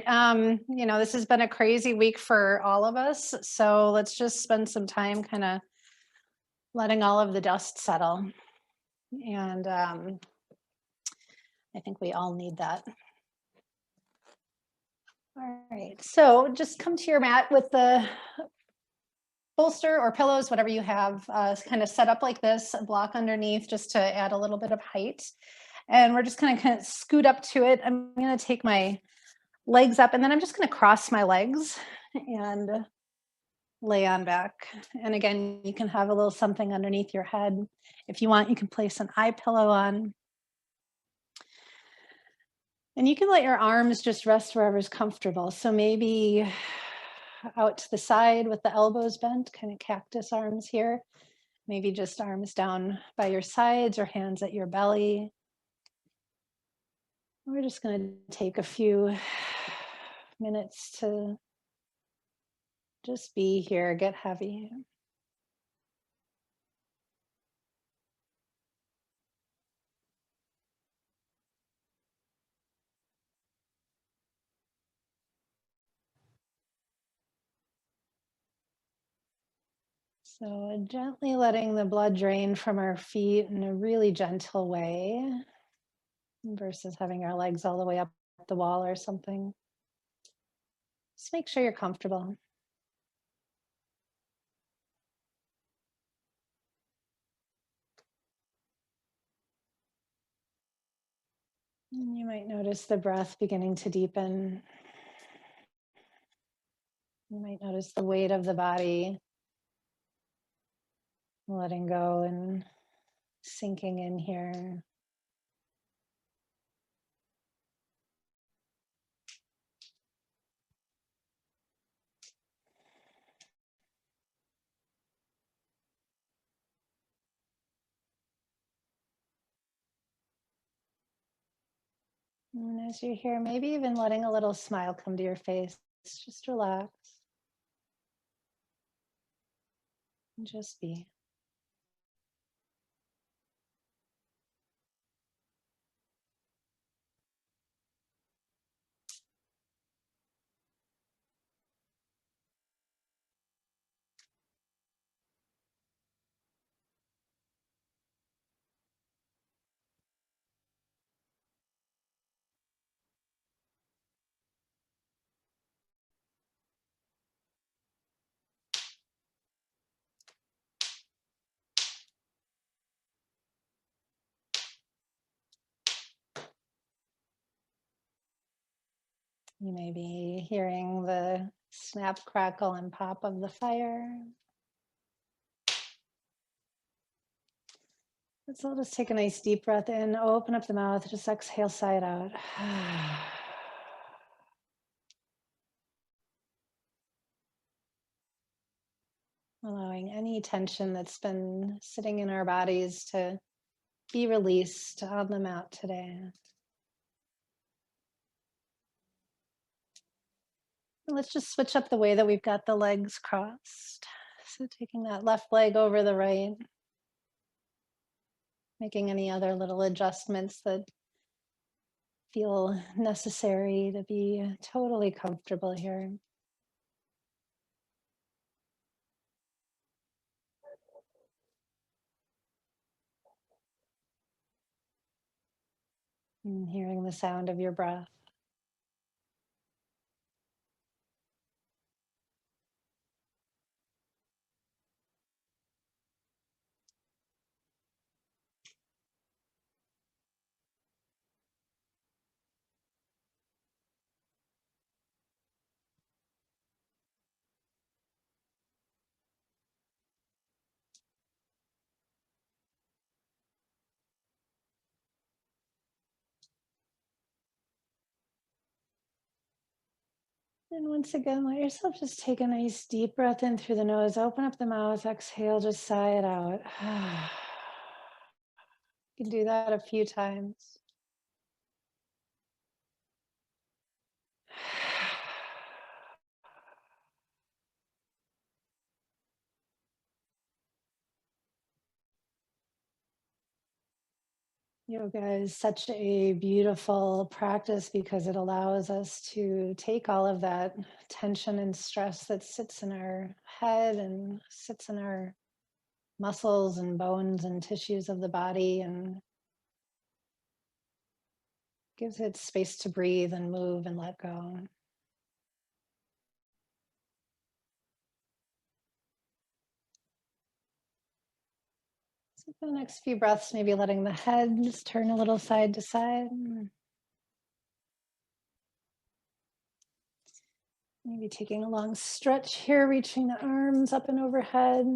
You know, this has been a crazy week for all of us. So let's just spend some time kind of letting all of the dust settle. And I think we all need that. All right. So just come to your mat with the bolster or pillows, whatever you have, kind of set up like this, a block underneath just to add a little bit of height. And we're just kind of scoot up to it. I'm going to take my legs up and then I'm just going to cross my legs and lay on back. And again, you can have a little something underneath your head. If you want, you can place an eye pillow on. And you can let your arms just rest wherever's comfortable. So maybe out to the side with the elbows bent, kind of cactus arms here. Maybe just arms down by your sides or hands at your belly. We're just going to take a few minutes to just be here, get heavy. So gently letting the blood drain from our feet in a really gentle way versus having our legs all the way up the wall or something. Just make sure you're comfortable. And you might notice the breath beginning to deepen. You might notice the weight of the body letting go and sinking in here. And as you're here, maybe even letting a little smile come to your face. Just relax. And just be. You may be hearing the snap, crackle, and pop of the fire. So just take a nice deep breath in, open up the mouth, just exhale, sigh it out. Allowing any tension that's been sitting in our bodies to be released on the mat today. And let's just switch up the way that we've got the legs crossed. So taking that left leg over the right, making any other little adjustments that feel necessary to be totally comfortable here. And hearing the sound of your breath. And once again, let yourself just take a nice deep breath in through the nose, open up the mouth, exhale, just sigh it out. You can do that a few times. Yoga is such a beautiful practice because it allows us to take all of that tension and stress that sits in our head and sits in our muscles and bones and tissues of the body and gives it space to breathe and move and let go. So for the next few breaths, maybe letting the head just turn a little side to side. Maybe taking a long stretch here, reaching the arms up and overhead,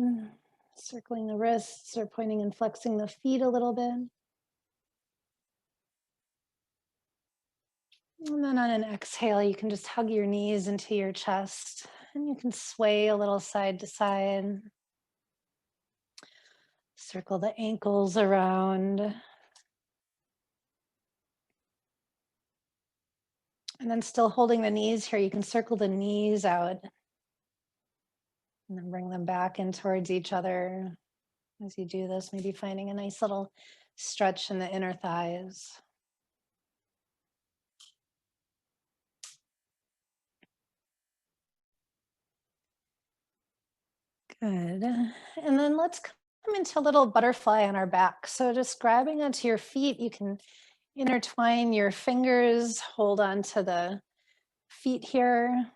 circling the wrists or pointing and flexing the feet a little bit. And then on an exhale, you can just hug your knees into your chest and you can sway a little side to side. Circle the ankles around. And then still holding the knees here, you can circle the knees out and then bring them back in towards each other. As you do this, maybe finding a nice little stretch in the inner thighs. Good. And then let's come into a little butterfly on our back. So just grabbing onto your feet, you can intertwine your fingers, hold on to the feet here.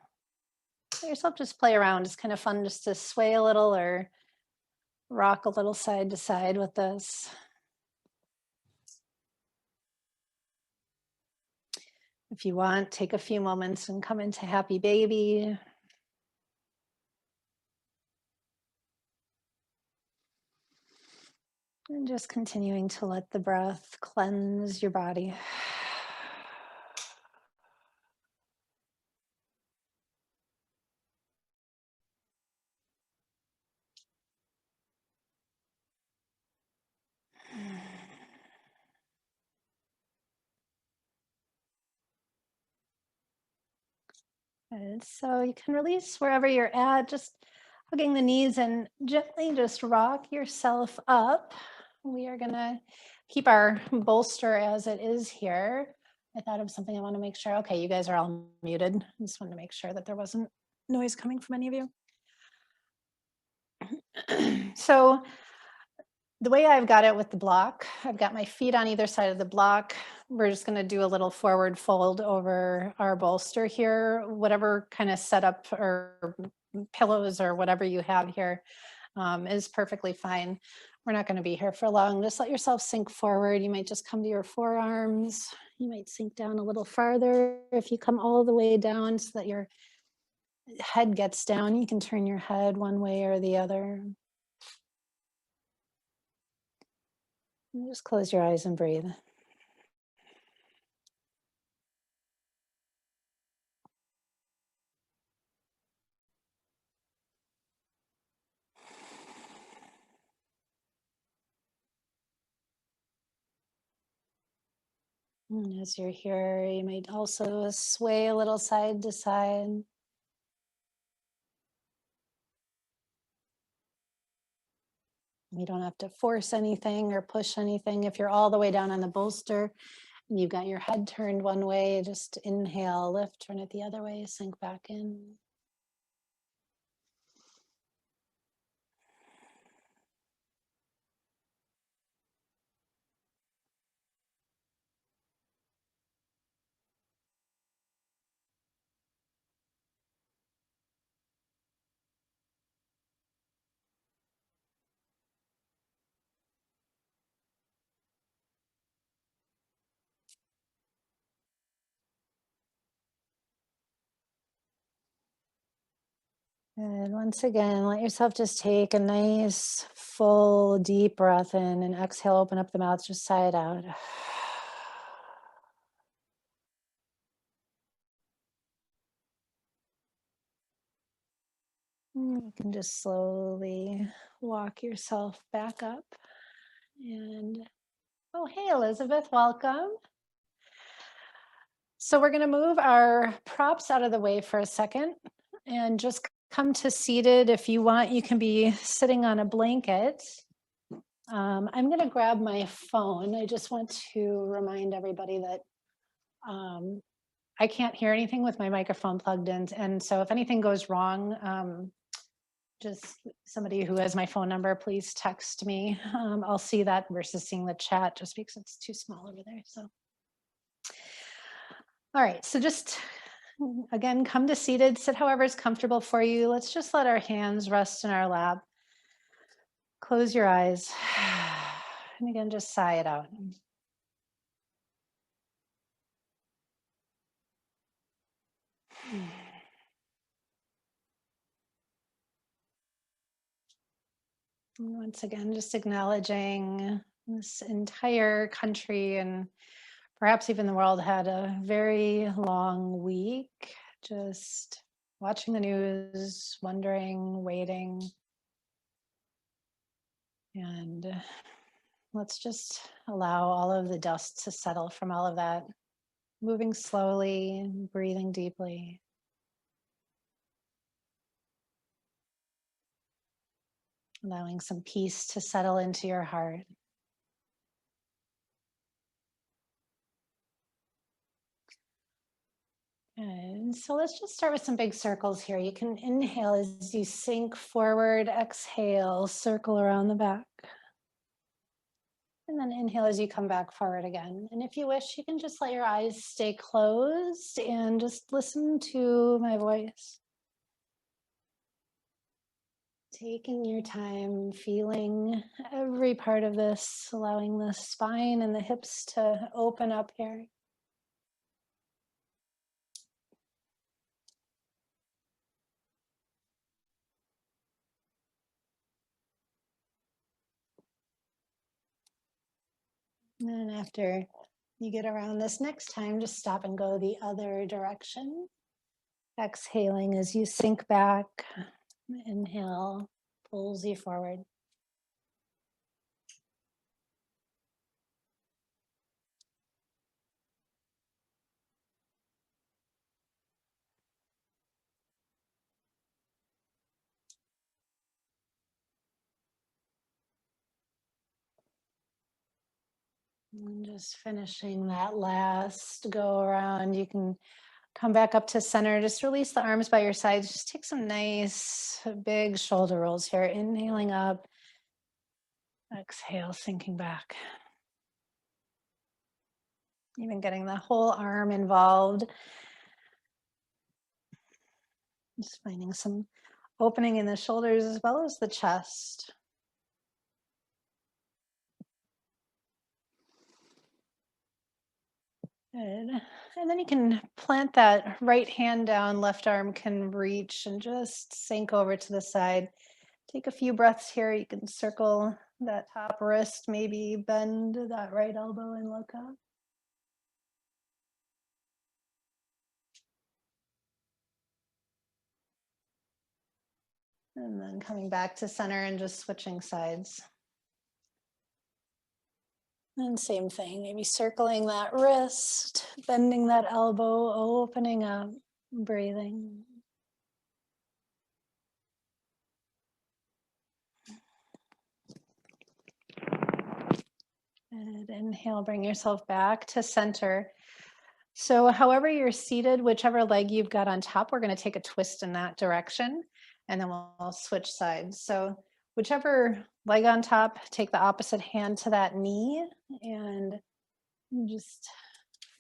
Let yourself just play around. It's kind of fun just to sway a little or rock a little side to side with this. If you want, take a few moments and come into happy baby. And just continuing to let the breath cleanse your body. Good. So you can release wherever you're at, just hugging the knees and gently just rock yourself up. We are gonna keep our bolster as it is here. I thought of something I want to make sure. Okay, you guys are all muted. I just wanted to make sure that there wasn't noise coming from any of you. So the way I've got it with the block, I've got my feet on either side of the block. We're just going to do a little forward fold over our bolster here, whatever kind of setup or pillows or whatever you have here is perfectly fine. We're not going to be here for long. Just let yourself sink forward. You might just come to your forearms. You might sink down a little farther. If you come all the way down so that your head gets down, you can turn your head one way or the other. And just close your eyes and breathe. And as you're here, you might also sway a little side to side. You don't have to force anything or push anything. If you're all the way down on the bolster and you've got your head turned one way, just inhale, lift, turn it the other way, sink back in. And once again, let yourself just take a nice, full, deep breath in and exhale, open up the mouth, just sigh it out. You can just slowly walk yourself back up. And oh, hey, Elizabeth, welcome. So we're going to move our props out of the way for a second and just come to seated. If you want, you can be sitting on a blanket. I'm going to grab my phone. I just want to remind everybody that I can't hear anything with my microphone plugged in. And so if anything goes wrong, just somebody who has my phone number, please text me. I'll see that versus seeing the chat just because it's too small over there. So, all right, so just again, come to seated, sit however is comfortable for you. Let's just let our hands rest in our lap. Close your eyes. And again, just sigh it out. And once again, just acknowledging this entire country and perhaps even the world had a very long week, just watching the news, wondering, waiting. And let's just allow all of the dust to settle from all of that, moving slowly, breathing deeply. Allowing some peace to settle into your heart. And so let's just start with some big circles here. You can inhale as you sink forward, exhale, circle around the back. And then inhale as you come back forward again. And if you wish, you can just let your eyes stay closed and just listen to my voice. Taking your time, feeling every part of this, allowing the spine and the hips to open up here. And then after you get around this next time, just stop and go the other direction. Exhaling as you sink back. Inhale, pulls you forward. And just finishing that last go around, you can come back up to center. Just release the arms by your sides. Just take some nice big shoulder rolls here. Inhaling up. Exhale, sinking back. Even getting the whole arm involved. Just finding some opening in the shoulders as well as the chest. Good. And then you can plant that right hand down, left arm can reach and just sink over to the side. Take a few breaths here. You can circle that top wrist, maybe bend that right elbow and look up. And then coming back to center and just switching sides. And same thing, maybe circling that wrist, bending that elbow, opening up, breathing. And inhale, bring yourself back to center. So however you're seated, whichever leg you've got on top, we're going to take a twist in that direction, and then we'll switch sides. So whichever leg on top, take the opposite hand to that knee and just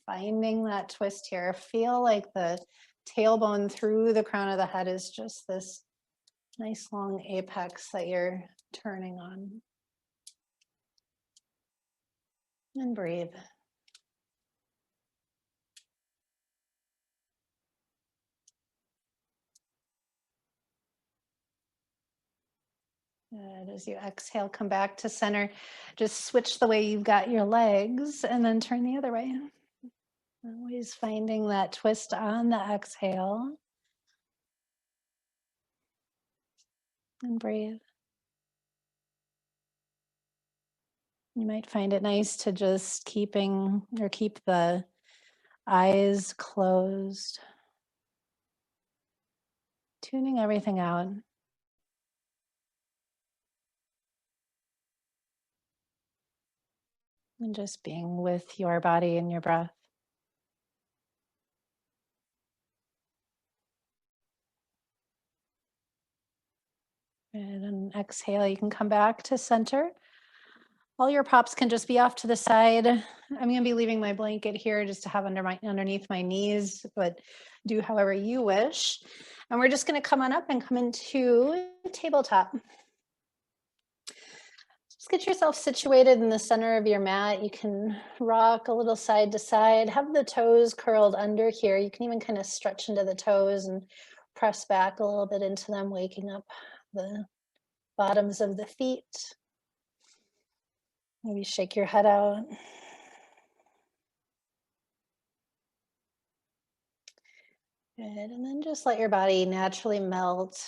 finding that twist here. Feel like the tailbone through the crown of the head is just this nice long apex that you're turning on. And breathe. Good. As you exhale, come back to center. Just switch the way you've got your legs and then turn the other way. Always finding that twist on the exhale. And breathe. You might find it nice to just keep the eyes closed. Tuning everything out. And just being with your body and your breath. And then exhale, you can come back to center. All your props can just be off to the side. I'm going to be leaving my blanket here just to have underneath my knees, but do however you wish. And we're just going to come on up and come into tabletop. Just get yourself situated in the center of your mat. You can rock a little side to side, have the toes curled under here. You can even kind of stretch into the toes and press back a little bit into them, waking up the bottoms of the feet. Maybe shake your head out. Good, and then just let your body naturally melt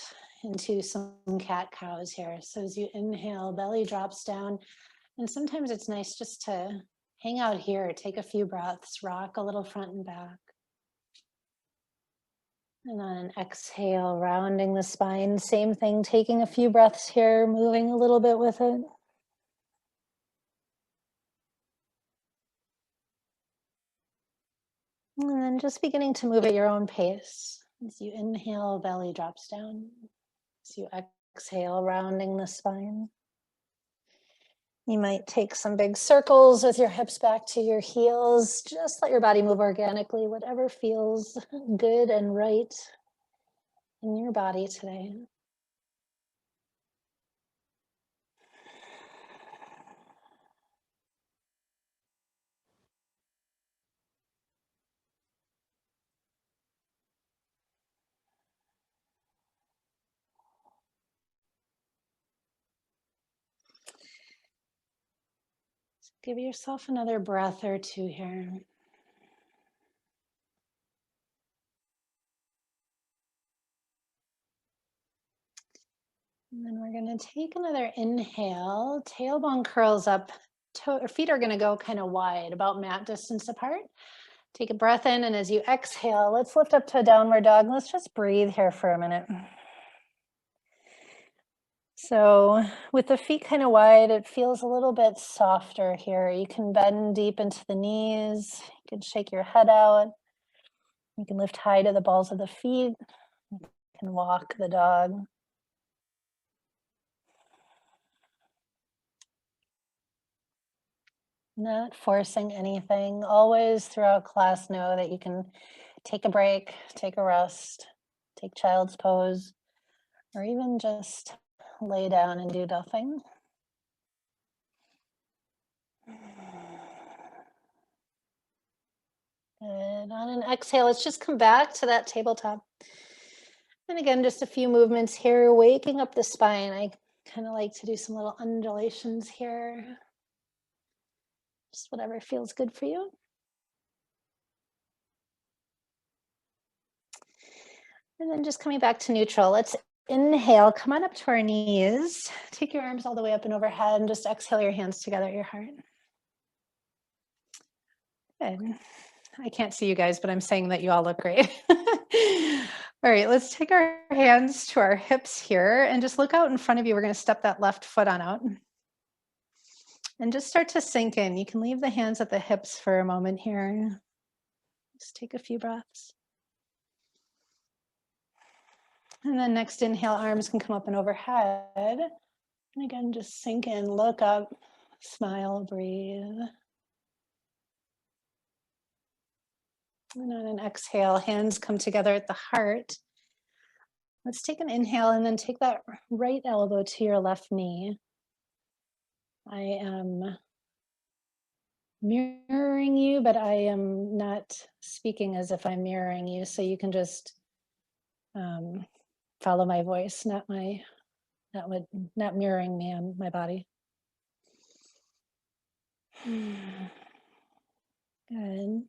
into some cat-cows here. So as you inhale, belly drops down. And sometimes it's nice just to hang out here, take a few breaths, rock a little front and back. And on an exhale, rounding the spine, same thing, taking a few breaths here, moving a little bit with it. And then just beginning to move at your own pace. As you inhale, belly drops down. As you exhale, rounding the spine. You might take some big circles with your hips back to your heels. Just let your body move organically, whatever feels good and right in your body today. Give yourself another breath or two here. And then we're going to take another inhale. Tailbone curls up. Feet are going to go kind of wide, about mat distance apart. Take a breath in, and as you exhale, let's lift up to a downward dog. Let's just breathe here for a minute. So with the feet kind of wide, it feels a little bit softer here. You can bend deep into the knees. You can shake your head out. You can lift high to the balls of the feet. You can walk the dog. Not forcing anything. Always throughout class know that you can take a break, take a rest, take child's pose, or even just lay down and do nothing. Good. On an exhale, let's just come back to that tabletop. And again, just a few movements here, waking up the spine. I kind of like to do some little undulations here. Just whatever feels good for you. And then just coming back to neutral. Let's inhale, come on up to our knees. Take your arms all the way up and overhead and just exhale your hands together at your heart. Good. I can't see you guys, but I'm saying that you all look great. All right, let's take our hands to our hips here and just look out in front of you. We're going to step that left foot on out. And just start to sink in. You can leave the hands at the hips for a moment here. Just take a few breaths. And then next inhale, arms can come up and overhead. And again, just sink in, look up, smile, breathe. And on an exhale, hands come together at the heart. Let's take an inhale and then take that right elbow to your left knee. I am mirroring you, but I am not speaking as if I'm mirroring you. So you can just follow my voice, not mirroring me on my body. Good.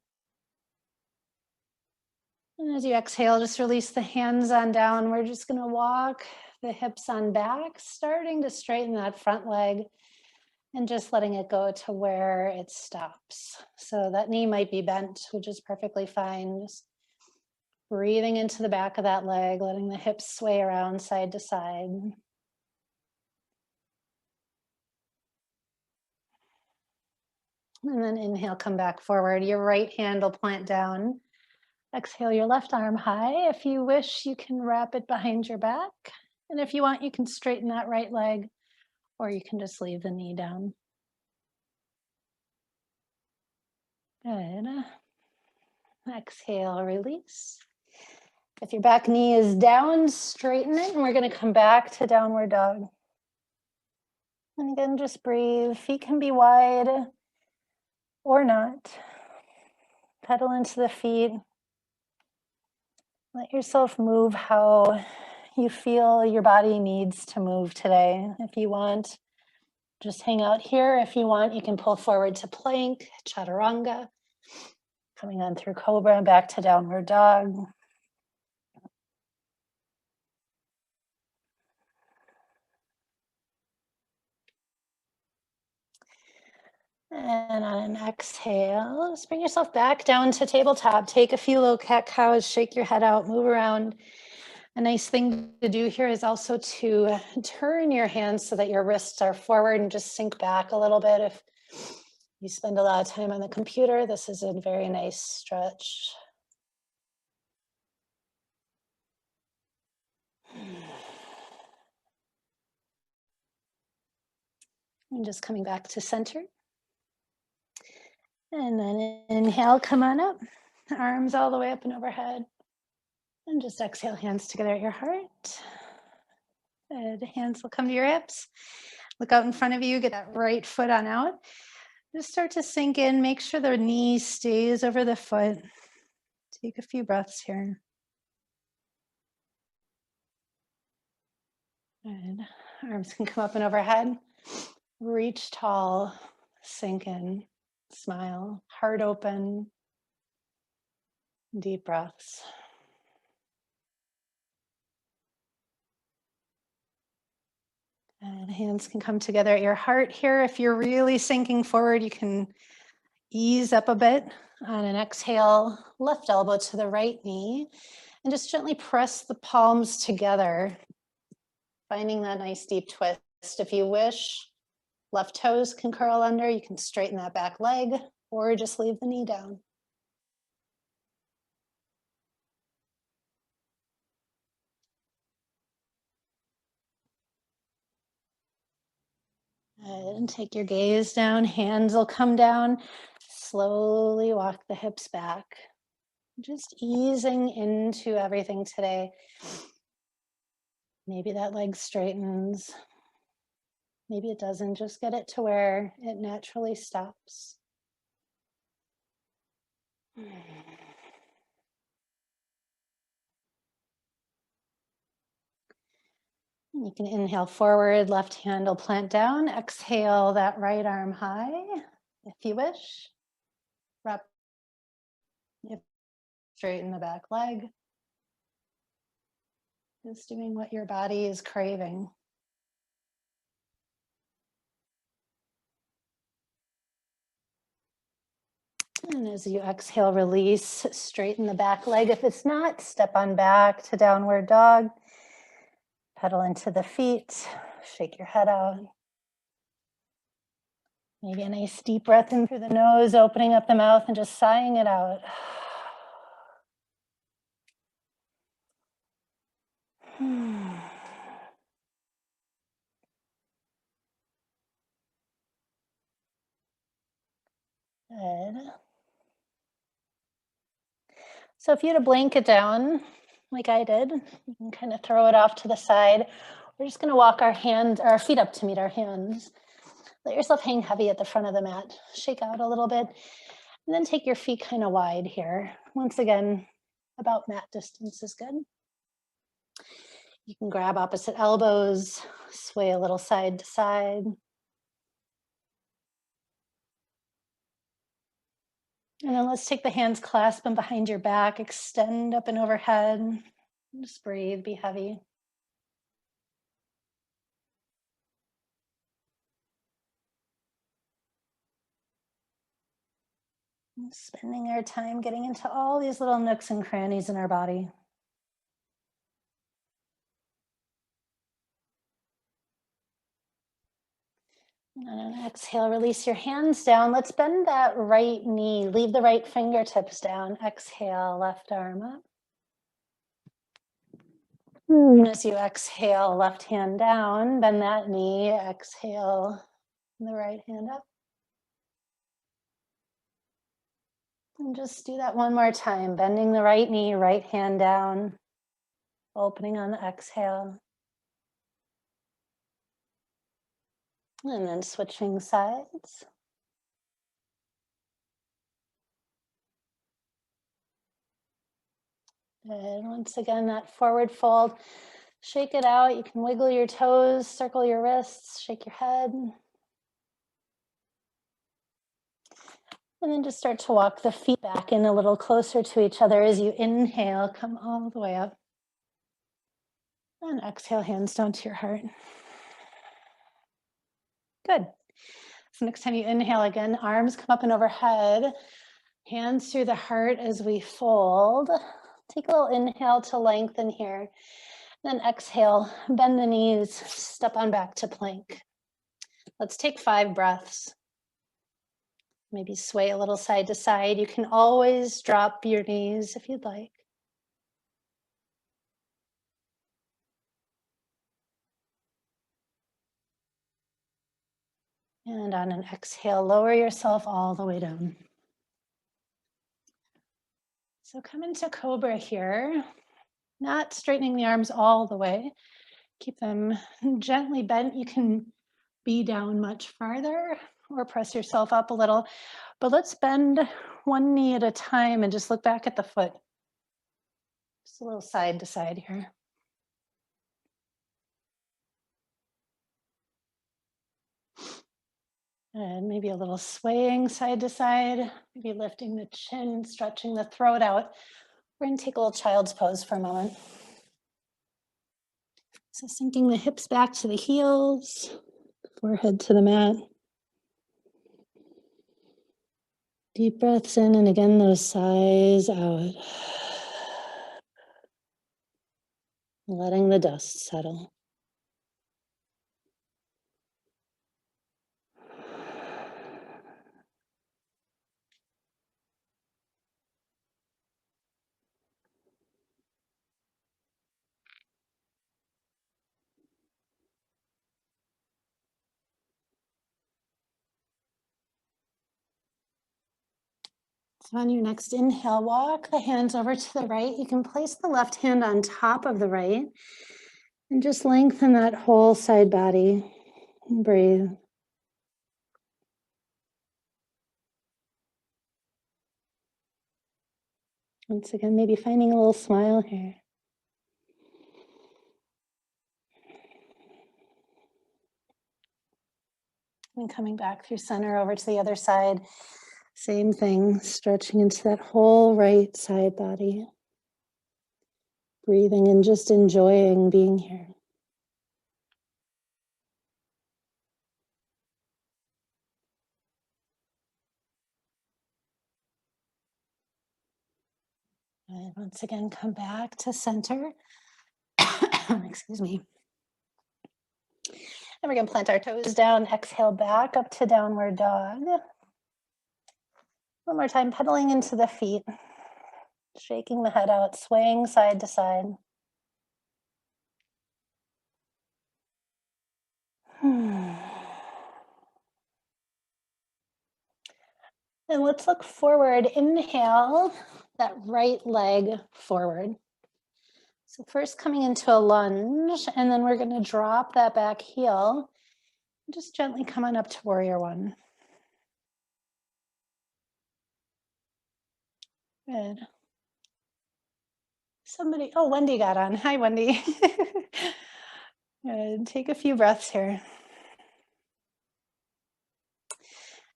And as you exhale, just release the hands on down. We're just going to walk the hips on back, starting to straighten that front leg and just letting it go to where it stops. So that knee might be bent, which is perfectly fine. Just breathing into the back of that leg, letting the hips sway around side to side. And then inhale, come back forward. Your right hand will plant down. Exhale your left arm high. If you wish, you can wrap it behind your back. And if you want, you can straighten that right leg, or you can just leave the knee down. Good. Exhale, release. If your back knee is down, straighten it, and we're going to come back to downward dog. And again, just breathe. Feet can be wide or not. Pedal into the feet. Let yourself move how you feel your body needs to move today. If you want, just hang out here. If you want, you can pull forward to plank, chaturanga, coming on through cobra and back to downward dog. And on an exhale, just bring yourself back down to tabletop. Take a few low cat cows, shake your head out, move around. A nice thing to do here is also to turn your hands so that your wrists are forward and just sink back a little bit. If you spend a lot of time on the computer, this is a very nice stretch. And just coming back to center. And then inhale, come on up. Arms all the way up and overhead. And just exhale, hands together at your heart. Good. Hands will come to your hips. Look out in front of you, get that right foot on out. Just start to sink in. Make sure the knee stays over the foot. Take a few breaths here. Good. Arms can come up and overhead. Reach tall, sink in, smile, heart open, deep breaths. And hands can come together at your heart here. If you're really sinking forward, you can ease up a bit. On an exhale, left elbow to the right knee, and just gently press the palms together, finding that nice deep twist. If you wish, left toes can curl under. You can straighten that back leg, or just leave the knee down. And take your gaze down, hands will come down. Slowly walk the hips back. Just easing into everything today. Maybe that leg straightens. Maybe it doesn't. Just get it to where it naturally stops. You can inhale forward, left hand will plant down. Exhale that right arm high, if you wish. Wrap, straighten the back leg. Just doing what your body is craving. And as you exhale, release, straighten the back leg. If it's not, step on back to downward dog. Pedal into the feet, shake your head out. Maybe a nice deep breath in through the nose, opening up the mouth and just sighing it out. Good. So if you had a blanket down, like I did, you can kind of throw it off to the side. We're just going to walk our feet up to meet our hands. Let yourself hang heavy at the front of the mat. Shake out a little bit. And then take your feet kind of wide here. Once again, about mat distance is good. You can grab opposite elbows, sway a little side to side. And then let's take the hands, clasp them behind your back, extend up and overhead. Just breathe, be heavy. Spending our time getting into all these little nooks and crannies in our body. And on exhale, release your hands down. Let's bend that right knee. Leave the right fingertips down. Exhale, left arm up. And as you exhale, left hand down, bend that knee. Exhale, the right hand up. And just do that one more time. Bending the right knee, right hand down. Opening on the exhale. And then switching sides. And once again, that forward fold. Shake it out. You can wiggle your toes, circle your wrists, shake your head. And then just start to walk the feet back in a little closer to each other as you inhale, come all the way up. And exhale, hands down to your heart. Good. So next time you inhale again, arms come up and overhead, hands through the heart as we fold. Take a little inhale to lengthen here. Then exhale, bend the knees, step on back to plank. Let's take 5 breaths. Maybe sway a little side to side. You can always drop your knees if you'd like. And on an exhale, lower yourself all the way down. So come into Cobra here, not straightening the arms all the way. Keep them gently bent. You can be down much farther or press yourself up a little. But let's bend one knee at a time and just look back at the foot. Just a little side to side here. And maybe a little swaying side to side, maybe lifting the chin, stretching the throat out. We're going to take a little child's pose for a moment. So sinking the hips back to the heels, forehead to the mat. Deep breaths in, and again, those sighs out. Letting the dust settle. So on your next inhale, walk the hands over to the right. You can place the left hand on top of the right and just lengthen that whole side body and breathe. Once again, maybe finding a little smile here. And coming back through center over to the other side. Same thing, stretching into that whole right side body. Breathing and just enjoying being here. And once again, come back to center. Excuse me. And we're going to plant our toes down, exhale back up to downward dog. One more time, pedaling into the feet, shaking the head out, swaying side to side. And let's look forward. Inhale that right leg forward. So first coming into a lunge, and then we're going to drop that back heel. Just gently come on up to warrior one. Good. Somebody, oh, Wendy got on. Hi, Wendy. Good. Take a few breaths here.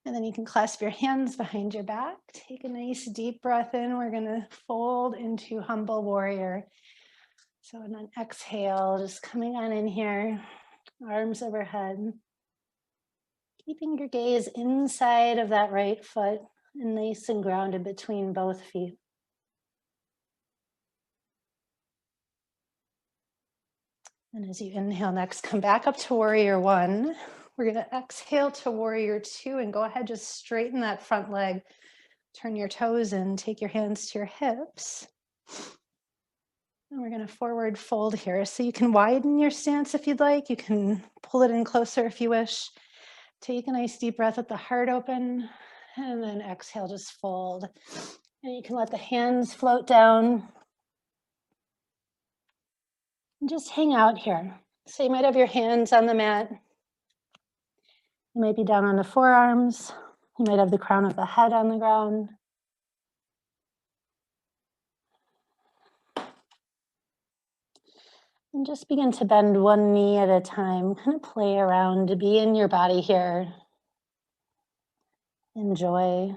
And then you can clasp your hands behind your back. Take a nice deep breath in. We're going to fold into humble warrior. So on an exhale, just coming on in here, arms overhead. Keeping your gaze inside of that right foot and nice and grounded between both feet. And as you inhale next, come back up to warrior one. We're going to exhale to warrior two and go ahead, just straighten that front leg. Turn your toes in, take your hands to your hips. And we're going to forward fold here. So you can widen your stance if you'd like. You can pull it in closer if you wish. Take a nice deep breath with the heart open, and then exhale, just fold. And you can let the hands float down. And just hang out here. So you might have your hands on the mat. You might be down on the forearms. You might have the crown of the head on the ground. And just begin to bend one knee at a time. Kind of play around to be in your body here. Enjoy.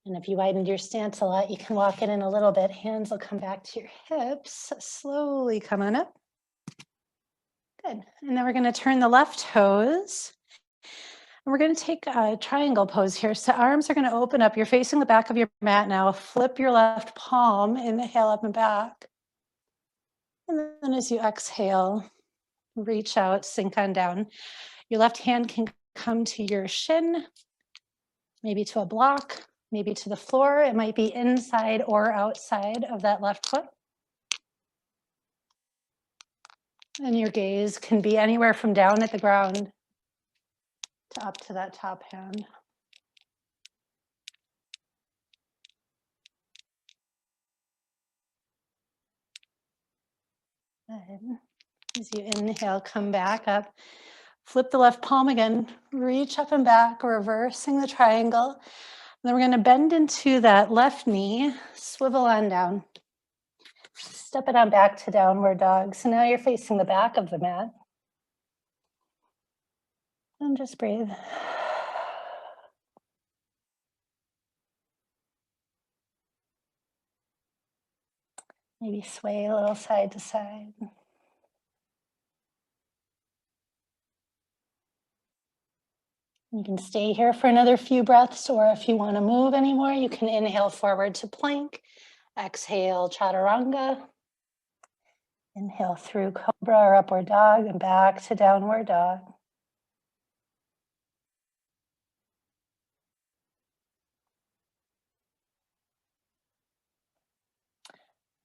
And if you widened your stance a lot, you can walk it in a little bit. Hands will come back to your hips. Slowly come on up. Good. And then we're going to turn the left toes. And we're going to take a triangle pose here. So arms are going to open up. You're facing the back of your mat now. Flip your left palm. Inhale up and back. And then as you exhale, reach out, sink on down. Your left hand can come to your shin, maybe to a block, maybe to the floor. It might be inside or outside of that left foot. And your gaze can be anywhere from down at the ground to up to that top hand. Good. As you inhale, come back up. Flip the left palm again. Reach up and back, reversing the triangle. And then we're going to bend into that left knee, swivel on down. Step it on back to downward dog. So now you're facing the back of the mat. And just breathe. Maybe sway a little side to side. You can stay here for another few breaths, or if you want to move anymore, you can inhale forward to plank. Exhale, chaturanga. Inhale through cobra or upward dog and back to downward dog.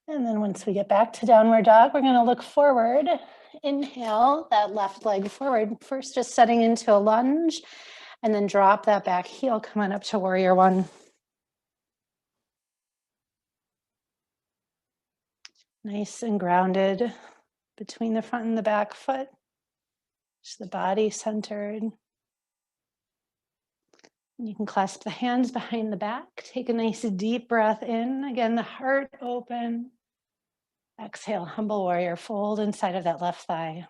And then once we get back to downward dog, we're going to look forward. Inhale that left leg forward. First, just setting into a lunge, and then drop that back heel. Come on up to warrior one. Nice and grounded between the front and the back foot. Just the body centered. You can clasp the hands behind the back. Take a nice deep breath in. Again, the heart open. Exhale, humble warrior. Fold inside of that left thigh.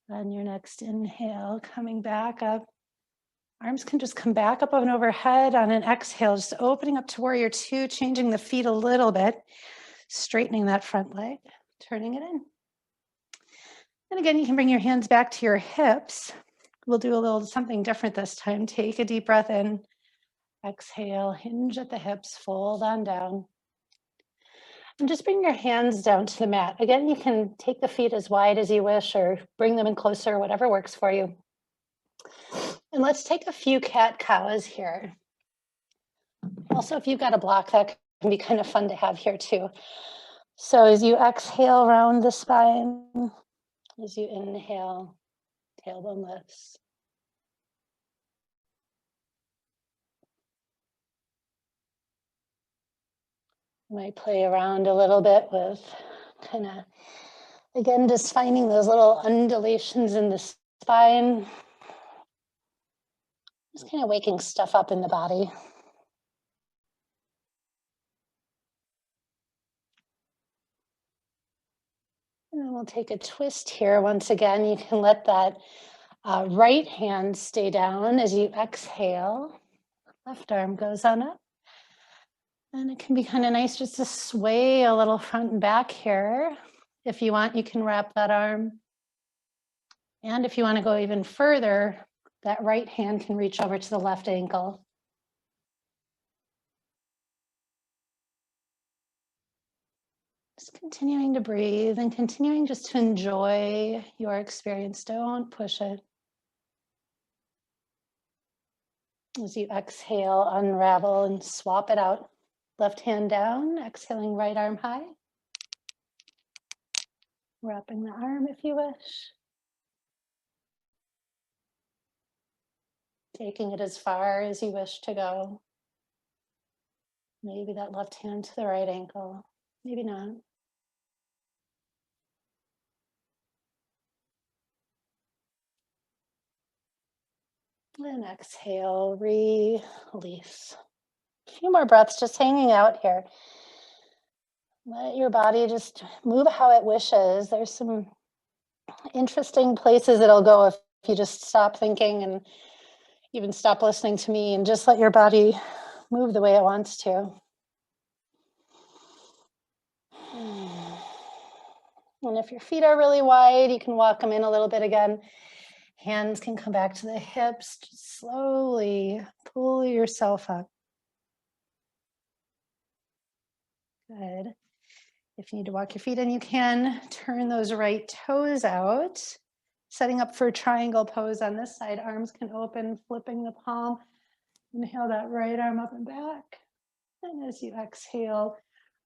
On your next inhale, coming back up. Arms can just come back up and overhead on an exhale, just opening up to warrior two, changing the feet a little bit, straightening that front leg, turning it in. And again, you can bring your hands back to your hips. We'll do a little something different this time. Take a deep breath in, exhale, hinge at the hips, fold on down. And just bring your hands down to the mat. Again, you can take the feet as wide as you wish or bring them in closer, whatever works for you. And let's take a few cat-cows here. Also, if you've got a block, that can be kind of fun to have here too. So as you exhale, round the spine. As you inhale, tailbone lifts. You might play around a little bit with kind of, again, just finding those little undulations in the spine. Just kind of waking stuff up in the body. And then we'll take a twist here. Once again, you can let that right hand stay down as you exhale. Left arm goes on up. And it can be kind of nice just to sway a little front and back here. If you want, you can wrap that arm And if you want to go even further, that right hand can reach over to the left ankle. Just continuing to breathe and continuing just to enjoy your experience. Don't push it. As you exhale, unravel and swap it out. Left hand down, exhaling right arm high. Wrapping the arm if you wish. Taking it as far as you wish to go. Maybe that left hand to the right ankle. Maybe not. And exhale, release. A few more breaths just hanging out here. Let your body just move how it wishes. There's some interesting places it'll go if you just stop thinking and even stop listening to me and just let your body move the way it wants to. And if your feet are really wide, you can walk them in a little bit again. Hands can come back to the hips. Just slowly pull yourself up. Good. If you need to walk your feet in, you can. Turn those right toes out. Setting up for a triangle pose on this side. Arms can open, flipping the palm. Inhale that right arm up and back. And as you exhale,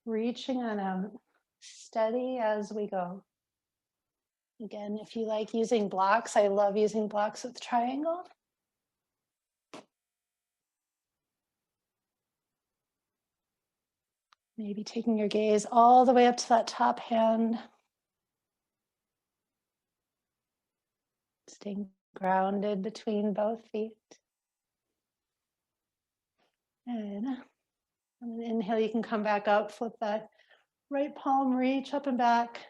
reaching on out. Steady as we go. Again, if you like using blocks, I love using blocks with triangle. Maybe taking your gaze all the way up to that top hand. Staying grounded between both feet. And on an inhale, you can come back up, flip that right palm, reach up and back.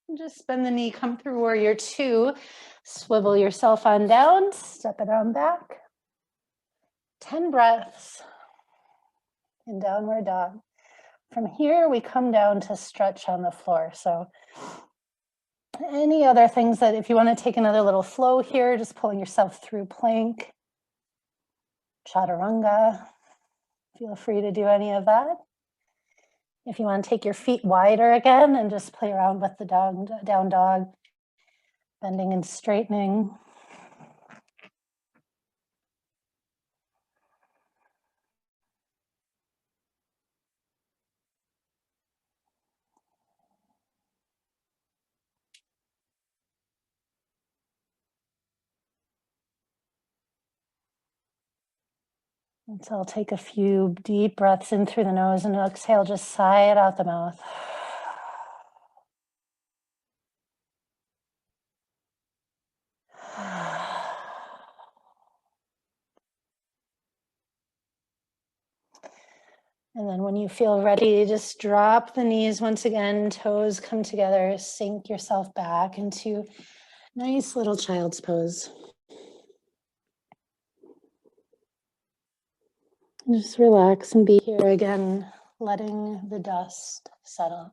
And just bend the knee, come through warrior two. Swivel yourself on down, step it on back. 10 breaths in downward dog. From here, we come down to stretch on the floor. So any other things that if you want to take another little flow here, just pulling yourself through plank, chaturanga, feel free to do any of that. If you want to take your feet wider again and just play around with the down dog, bending and straightening. And so I'll take a few deep breaths in through the nose and exhale, just sigh it out the mouth. And then when you feel ready, just drop the knees once again, toes come together, sink yourself back into nice little child's pose. And just relax and be here again, letting the dust settle.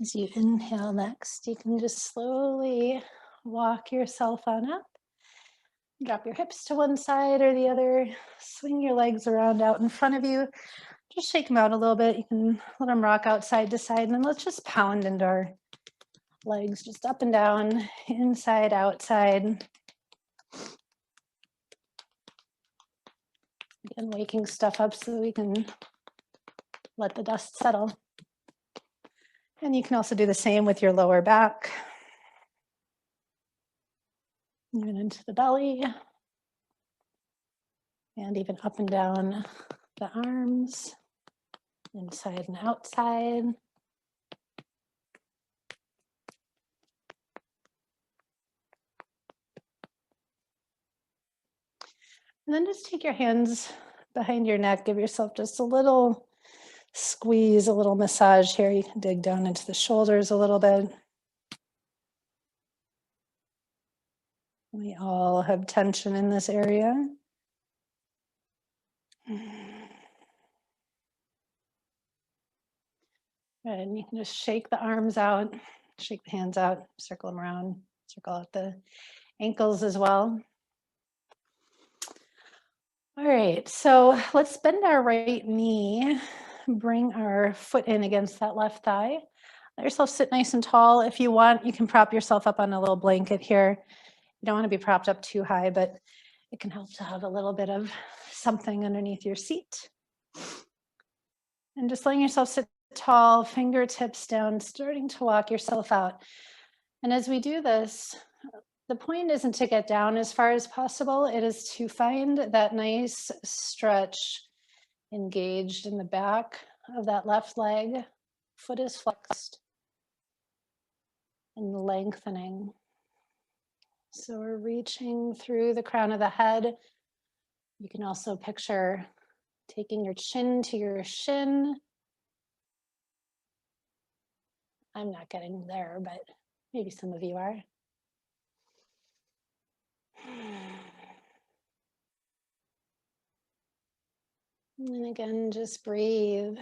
As you inhale next, you can just slowly walk yourself on up. Drop your hips to one side or the other. Swing your legs around out in front of you. Just shake them out a little bit. You can let them rock out side to side. And then let's just pound into our legs, just up and down, inside, outside. Again, waking stuff up so we can let the dust settle. And you can also do the same with your lower back. Even into the belly. And even up and down the arms. inside and outside. And then just take your hands behind your neck, give yourself just a little squeeze, a little massage here. You can dig down into the shoulders a little bit. We all have tension in this area. And you can just shake the arms out, shake the hands out, circle them around, circle out the ankles as well. All right, so let's bend our right knee, bring our foot in against that left thigh. Let yourself sit nice and tall. If you want, you can prop yourself up on a little blanket here. You don't want to be propped up too high, but it can help to have a little bit of something underneath your seat. And just letting yourself sit tall, fingertips down, starting to walk yourself out. And as we do this, the point isn't to get down as far as possible. It is to find that nice stretch engaged in the back of that left leg. Foot is flexed and lengthening. So we're reaching through the crown of the head. You can also picture taking your chin to your shin. I'm not getting there, but maybe some of you are. And again, just breathe.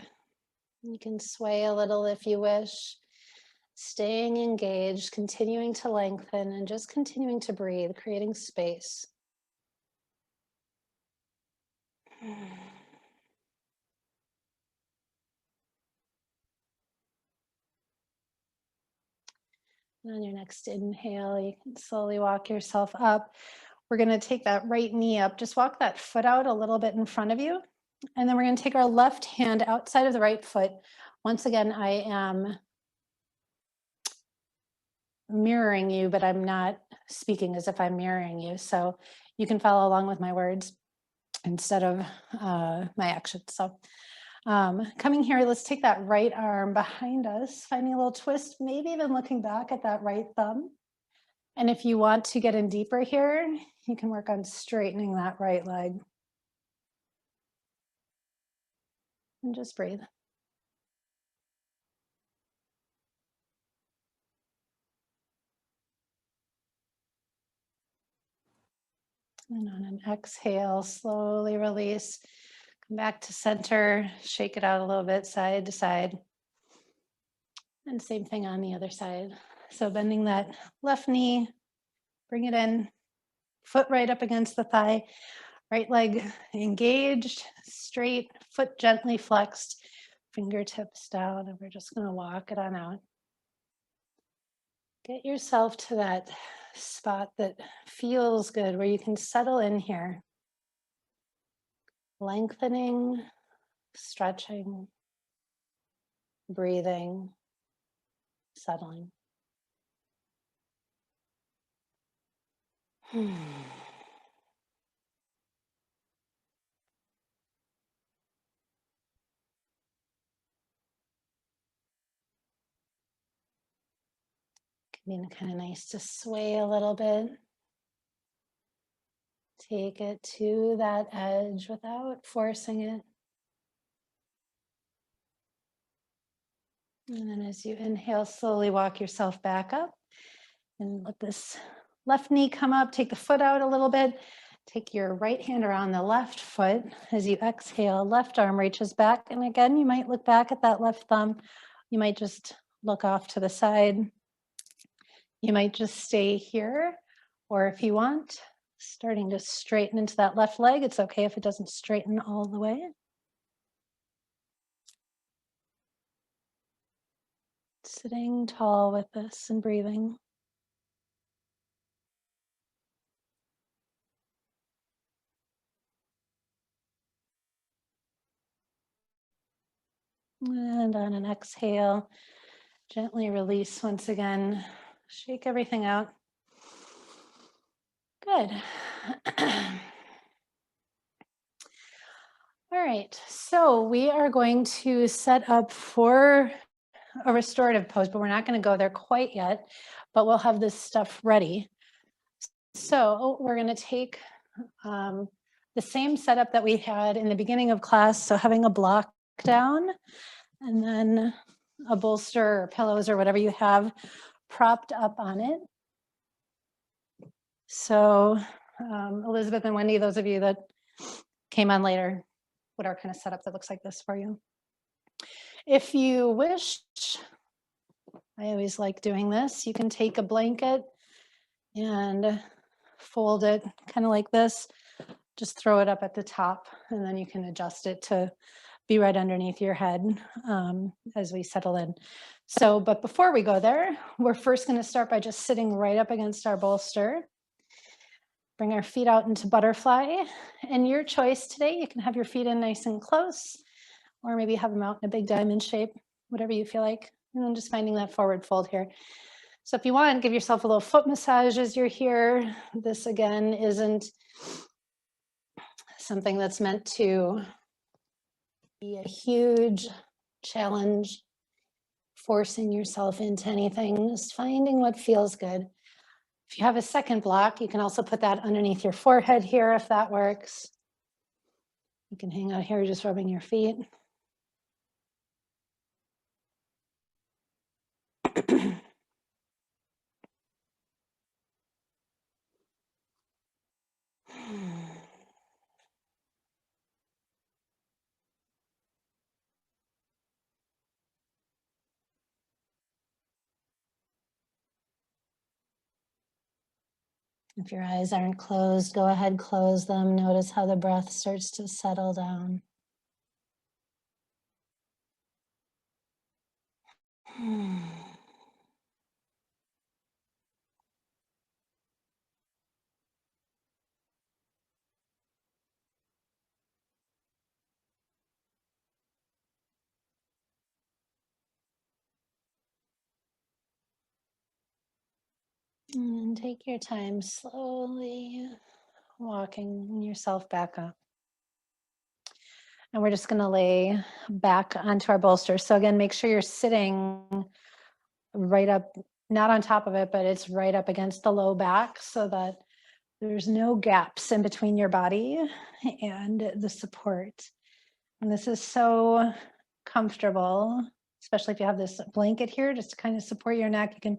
You can sway a little if you wish, staying engaged, continuing to lengthen, and just continuing to breathe, creating space. And on your next inhale, you can slowly walk yourself up. We're going to take that right knee up. Just walk that foot out a little bit in front of you. And then we're going to take our left hand outside of the right foot. Once again, I am mirroring you, but I'm not speaking as if I'm mirroring you. So you can follow along with my words instead of my actions. So coming here, let's take that right arm behind us, finding a little twist, maybe even looking back at that right thumb. And if you want to get in deeper here, you can work on straightening that right leg. And just breathe. And on an exhale, slowly release. Come back to center, shake it out a little bit, side to side. And same thing on the other side. So bending that left knee, bring it in, foot right up against the thigh, right leg engaged, straight, foot gently flexed, fingertips down, and we're just going to walk it on out. Get yourself to that spot that feels good, where you can settle in here. Lengthening, stretching, breathing, settling. Can be kind of nice to sway a little bit. Take it to that edge without forcing it. And then as you inhale, slowly walk yourself back up and let this left knee come up. Take the foot out a little bit. Take your right hand around the left foot. As you exhale, left arm reaches back. And again, you might look back at that left thumb. You might just look off to the side. You might just stay here. Or if you want, starting to straighten into that left leg. It's okay if it doesn't straighten all the way. Sitting tall with this and breathing. And on an exhale, gently release once again. Shake everything out. Good. All right, so we are going to set up for a restorative pose, but we're not going to go there quite yet, but we'll have this stuff ready. So we're going to take the same setup that we had in the beginning of class. So having a block down and then a bolster or pillows or whatever you have propped up on it. So Elizabeth and Wendy, those of you that came on later, what our kind of setup that looks like this for you. If you wish, I always like doing this, you can take a blanket and fold it kind of like this, just throw it up at the top, and then you can adjust it to be right underneath your head as we settle in. So, but before we go there, we're first going to start by just sitting right up against our bolster. Bring our feet out into butterfly. And your choice today, you can have your feet in nice and close, or maybe have them out in a big diamond shape, whatever you feel like. And then just finding that forward fold here. So if you want, give yourself a little foot massage as you're here. This again isn't something that's meant to be a huge challenge, forcing yourself into anything, just finding what feels good. If you have a second block, you can also put that underneath your forehead here if that works. You can hang out here just rubbing your feet. If your eyes aren't closed, go ahead, close them. Notice how the breath starts to settle down. And take your time slowly walking yourself back up. And we're just going to lay back onto our bolster. So again, make sure you're sitting right up, not on top of it, but it's right up against the low back so that there's no gaps in between your body and the support. And this is so comfortable, especially if you have this blanket here, just to kind of support your neck. You can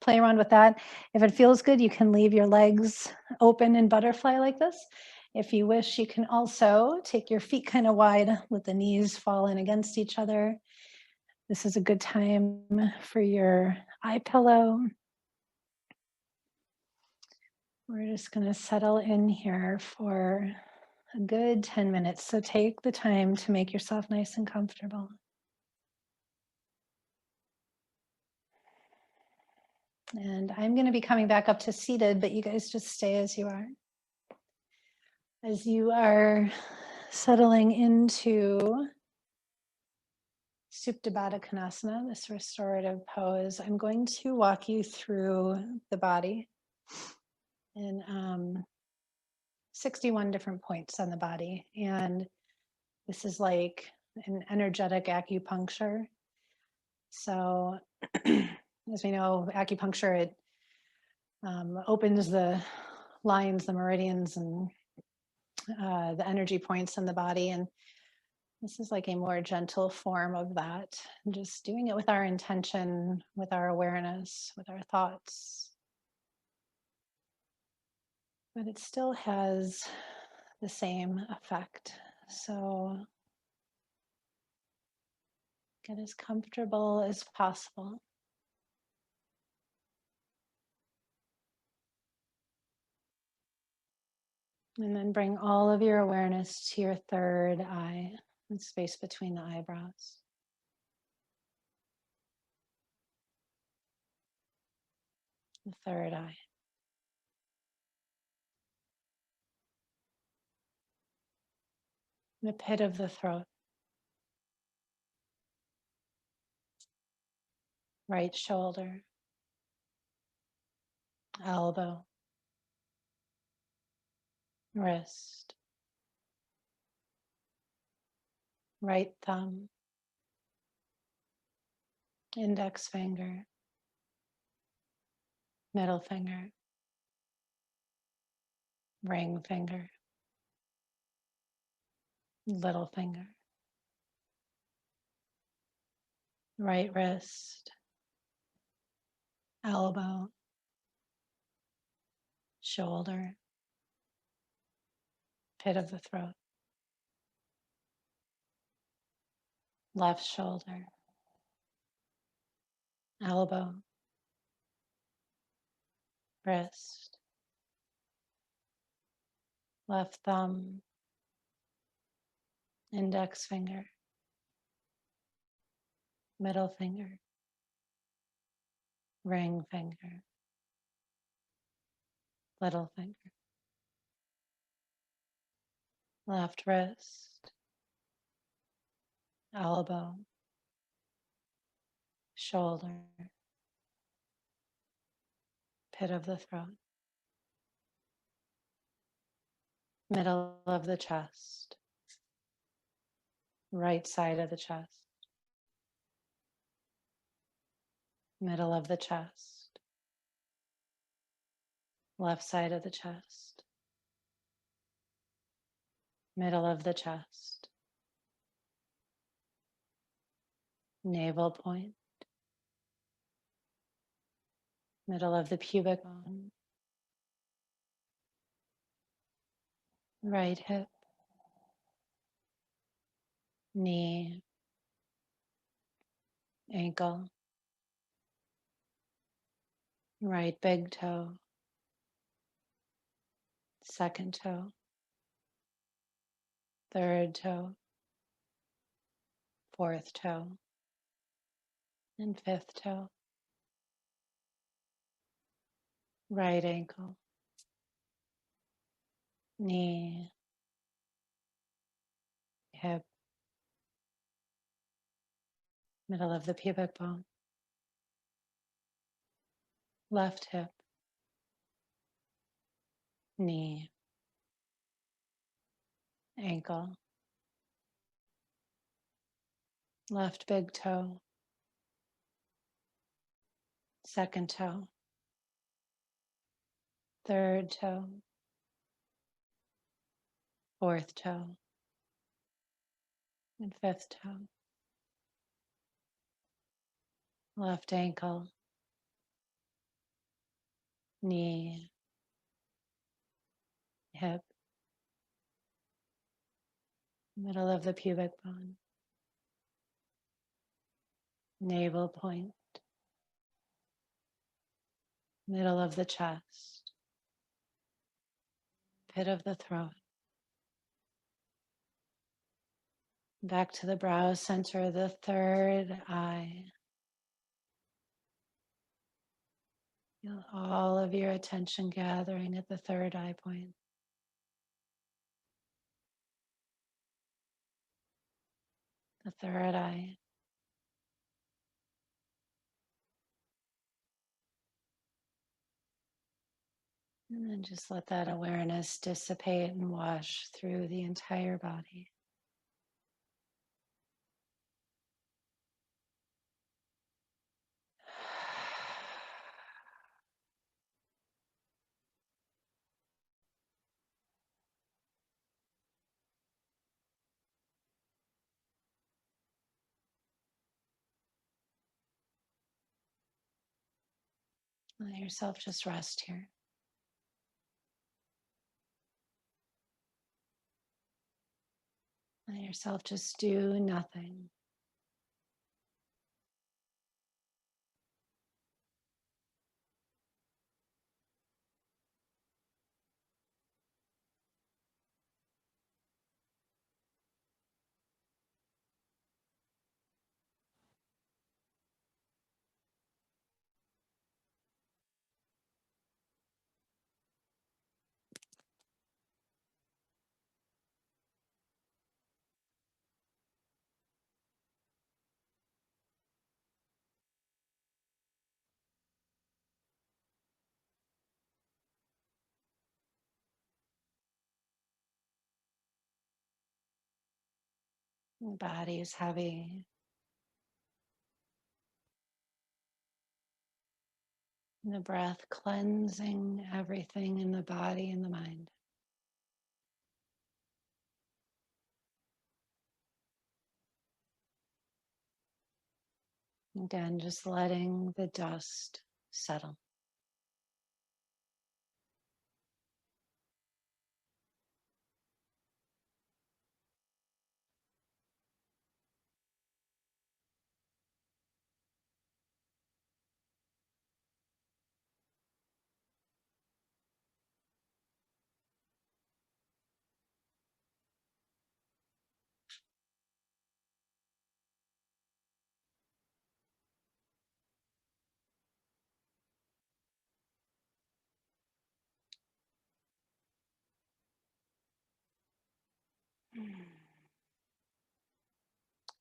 play around with that. If it feels good, you can leave your legs open in butterfly like this. If you wish, you can also take your feet kind of wide, let the knees fall in against each other. This is a good time for your eye pillow. We're just going to settle in here for a good 10 minutes. So take the time to make yourself nice and comfortable. And I'm going to be coming back up to seated, but you guys just stay as you are. As you are settling into Suptabata Konasana, this restorative pose, I'm going to walk you through the body in 61 different points on the body. And this is like an energetic acupuncture. So as we know, acupuncture, it opens the lines, the meridians, and the energy points in the body. And this is like a more gentle form of that. And just doing it with our intention, with our awareness, with our thoughts. But it still has the same effect. So get as comfortable as possible. And then bring all of your awareness to your third eye, the space between the eyebrows. The third eye. The pit of the throat. Right shoulder. Elbow. Wrist. right thumb, index finger, middle finger, ring finger, little finger, right wrist, elbow, shoulder, pit of the throat, left shoulder, elbow, wrist, left thumb, index finger, middle finger, ring finger, little finger, left wrist, elbow, shoulder, pit of the throat, middle of the chest, right side of the chest, middle of the chest, left side of the chest, middle of the chest, navel point, middle of the pubic bone, right hip, knee, ankle, right big toe, second toe, third toe, fourth toe, and fifth toe, right ankle, knee, hip, middle of the pubic bone, left hip, knee, ankle, left big toe, second toe, third toe, fourth toe, and fifth toe, left ankle, knee, hip, middle of the pubic bone, navel point, middle of the chest, pit of the throat, back to the brow center, the third eye. Feel all of your attention gathering at the third eye point. The third eye. And then just let that awareness dissipate and wash through the entire body. Let yourself just rest here. Let yourself just do nothing. The body is heavy. And the breath cleansing everything in the body and the mind. Again, just letting the dust settle.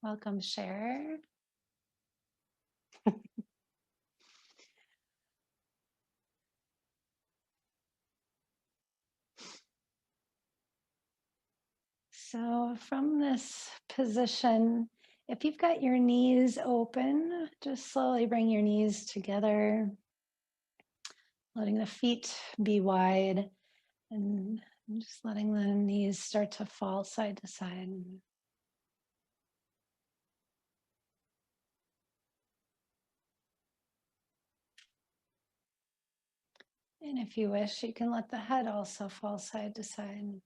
Welcome, Cher. So from this position, if you've got your knees open, just slowly bring your knees together, letting the feet be wide and just letting the knees start to fall side to side. And if you wish, you can let the head also fall side to side.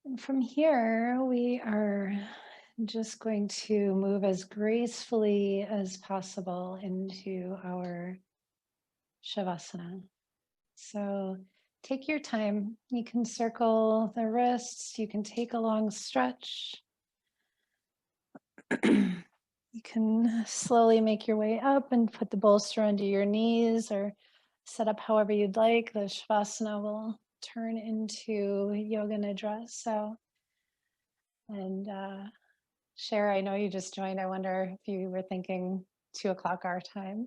And from here, we are just going to move as gracefully as possible into our Shavasana. So take your time. You can circle the wrists. You can take a long stretch. You can slowly make your way up and put the bolster under your knees or set up however you'd like. The Shavasana will turn into Yoga Nidra. So, and Cher, I know you just joined. I wonder if you were thinking 2 o'clock our time,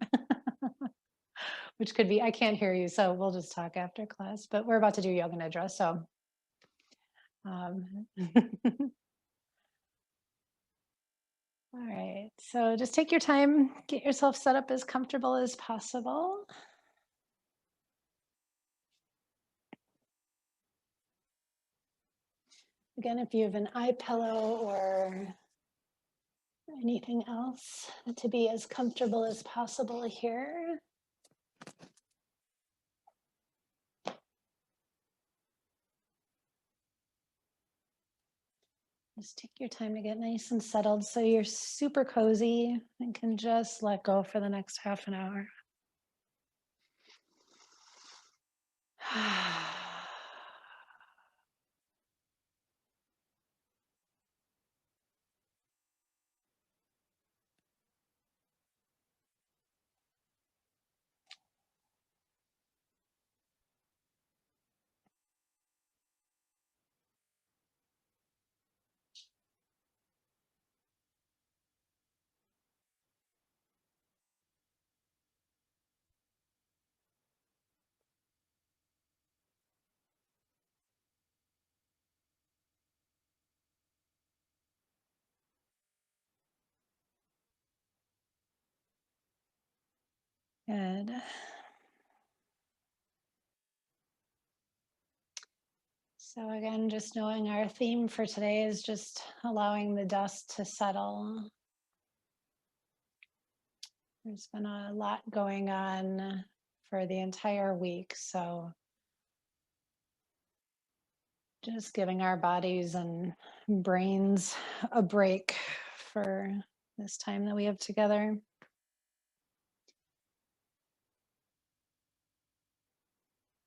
which could be, I can't hear you. So we'll just talk after class, but we're about to do Yoga Nidra. So all right, so just take your time, get yourself set up as comfortable as possible. Again, if you have an eye pillow or anything else, to be as comfortable as possible here. Just take your time to get nice and settled so you're super cozy and can just let go for the next half an hour. Good. So again, just knowing our theme for today is just allowing the dust to settle. There's been a lot going on for the entire week, so just giving our bodies and brains a break for this time that we have together.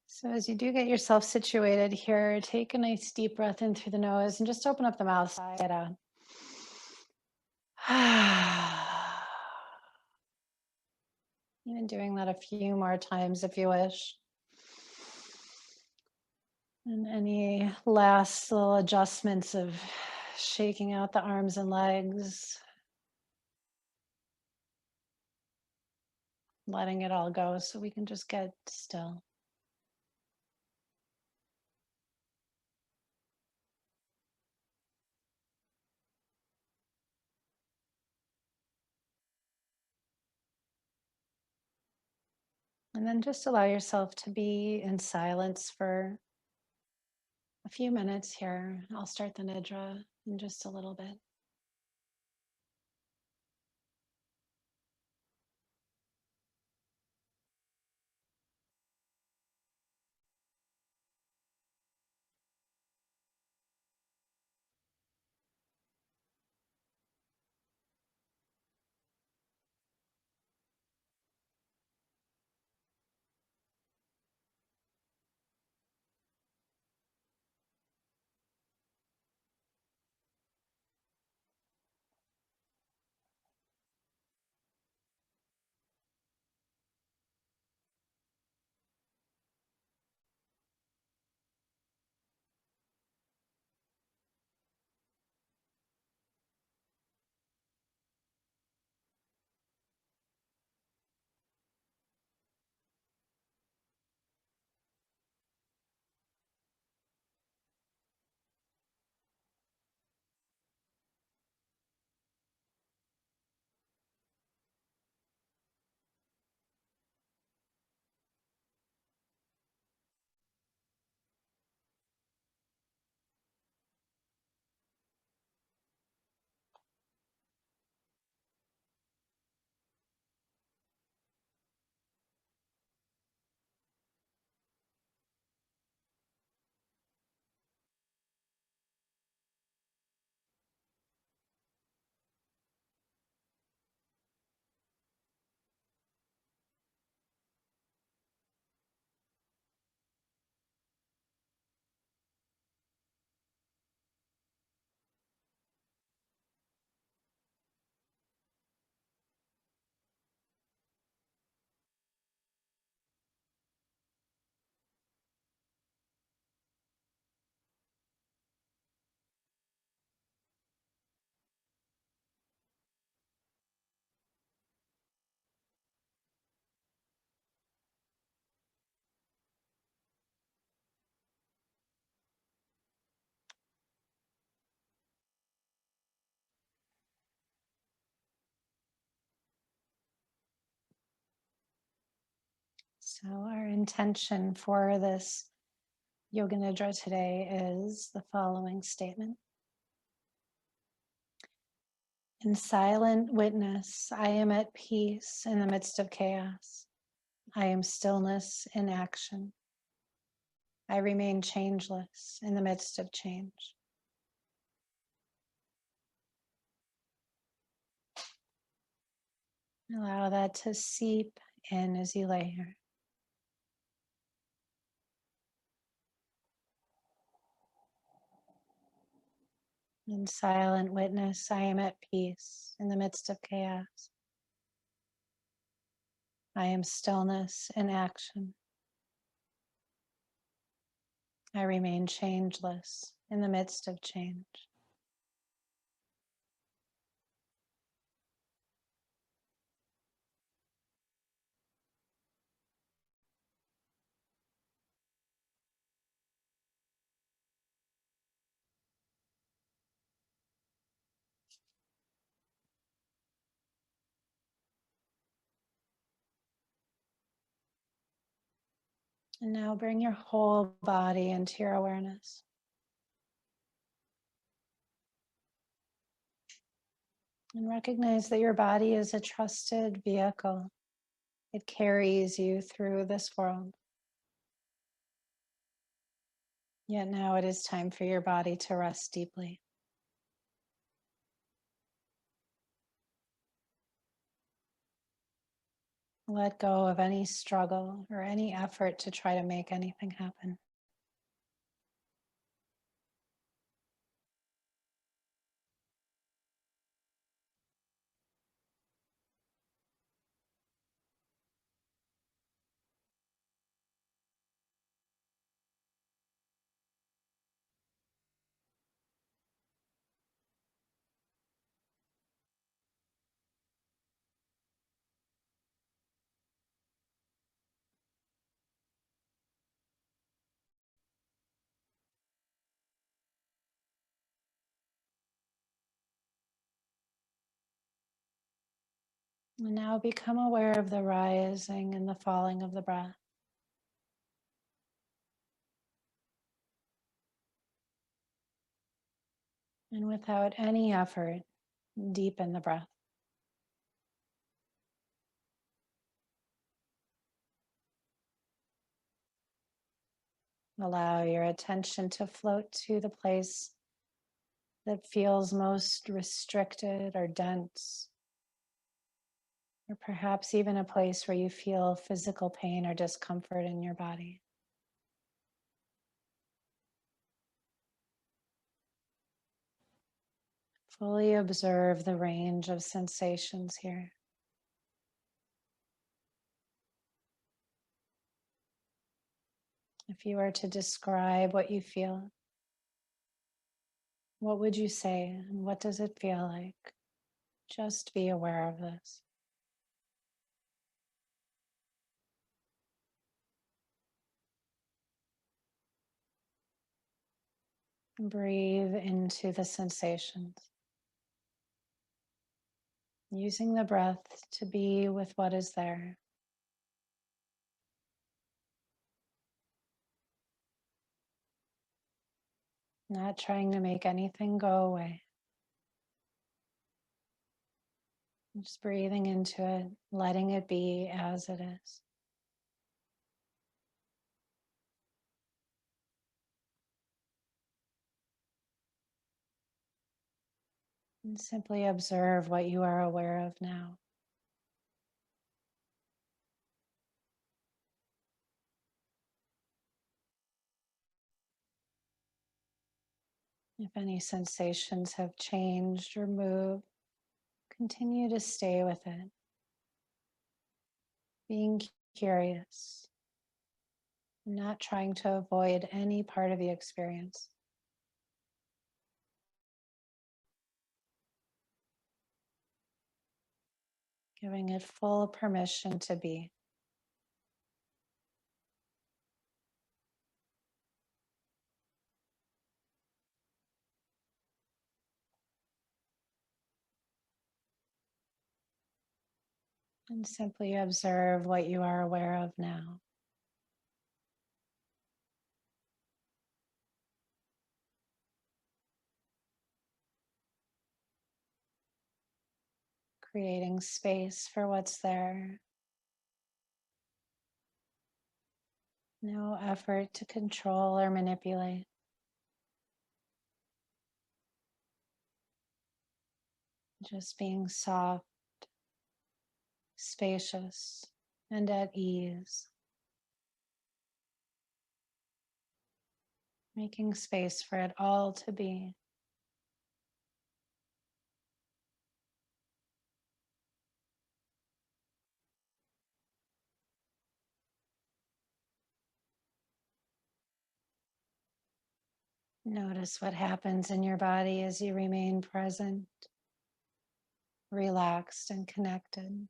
So as you do get yourself situated here, take a nice deep breath in through the nose and just open up the mouth. Even doing that a few more times if you wish. And any last little adjustments of shaking out the arms and legs. letting it all go so we can just get still. And then just allow yourself to be in silence for a few minutes here. I'll start the Nidra in just a little bit. So, our intention for this Yoga Nidra today is the following statement. In silent witness, I am at peace in the midst of chaos. I am stillness in action. I remain changeless in the midst of change. Allow that to seep in as you lay here. In silent witness, I am at peace in the midst of chaos. I am stillness in action. I remain changeless in the midst of change. And now bring your whole body into your awareness. And recognize that your body is a trusted vehicle. It carries you through this world. Yet now it is time for your body to rest deeply. Let go of any struggle or any effort to try to make anything happen. And now become aware of the rising and the falling of the breath. And without any effort, deepen the breath. Allow your attention to float to the place that feels most restricted or dense, or perhaps even a place where you feel physical pain or discomfort in your body. Fully observe the range of sensations here. If you were to describe what you feel, what would you say and what does it feel like? Just be aware of this. Breathe into the sensations, using the breath to be with what is there. Not trying to make anything go away. Just breathing into it, letting it be as it is. And simply observe what you are aware of now. If any sensations have changed or moved, continue to stay with it. Being curious, not trying to avoid any part of the experience. Giving it full permission to be. And simply observe what you are aware of now. Creating space for what's there. No effort to control or manipulate. Just being soft, spacious, and at ease. Making space for it all to be. Notice what happens in your body as you remain present, relaxed, and connected.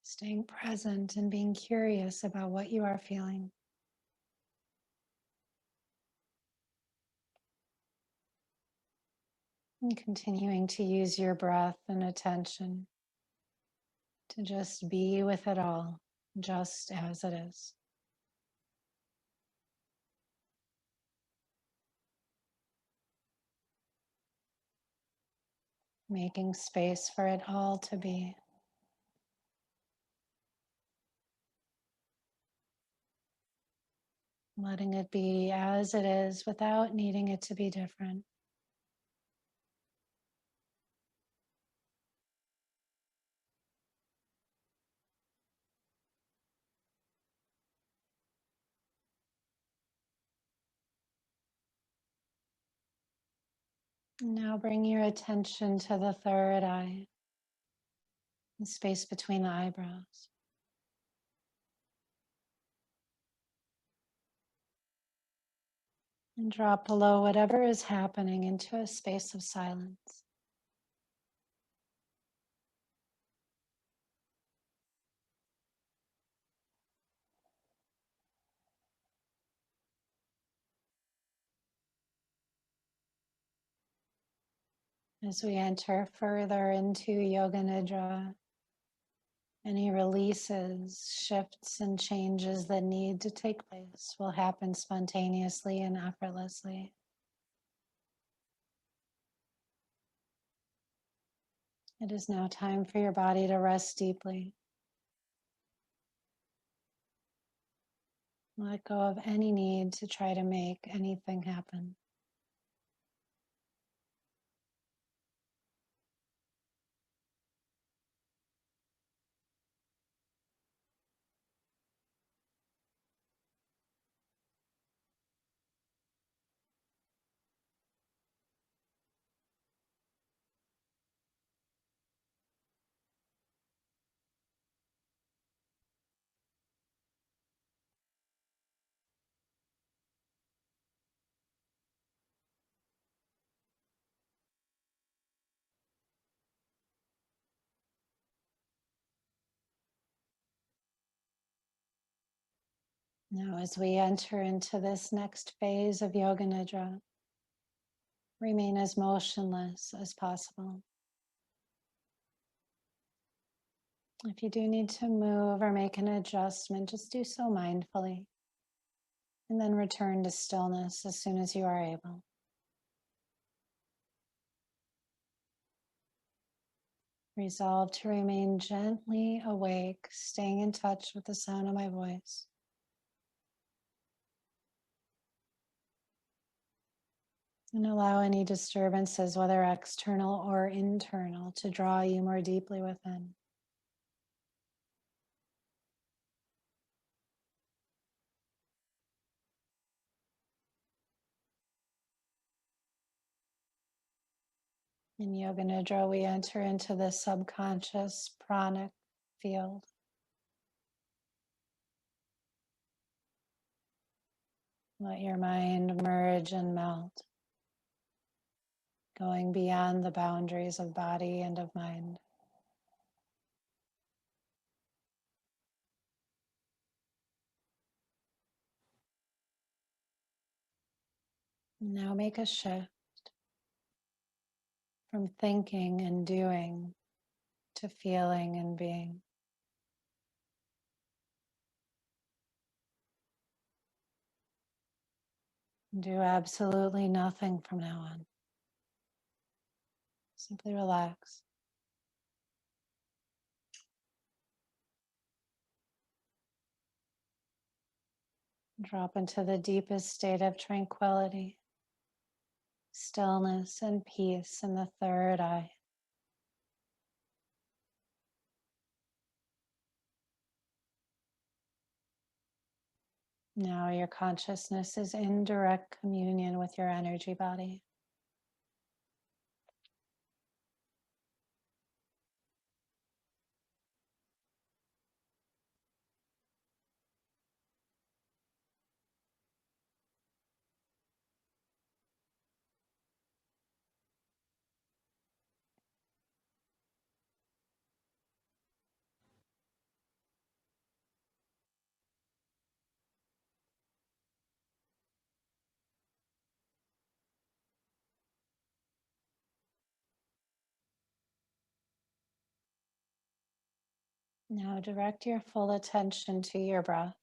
Staying present and being curious about what you are feeling. And continuing to use your breath and attention to just be with it all, just as it is. Making space for it all to be. Letting it be as it is without needing it to be different. Now bring your attention to the third eye, the space between the eyebrows. And drop below whatever is happening into a space of silence. As we enter further into Yoga Nidra, any releases, shifts, and changes that need to take place will happen spontaneously and effortlessly. It is now time for your body to rest deeply. Let go of any need to try to make anything happen. Now, as we enter into this next phase of Yoga Nidra, remain as motionless as possible. If you do need to move or make an adjustment, just do so mindfully, and then return to stillness as soon as you are able. Resolve to remain gently awake, staying in touch with the sound of my voice. And allow any disturbances, whether external or internal, to draw you more deeply within. In Yoga Nidra, we enter into the subconscious pranic field. Let your mind merge and melt, going beyond the boundaries of body and of mind. Now make a shift from thinking and doing to feeling and being. Do absolutely nothing from now on. Simply relax. Drop into the deepest state of tranquility, stillness, and peace in the third eye. Now your consciousness is in direct communion with your energy body. Now direct your full attention to your breath.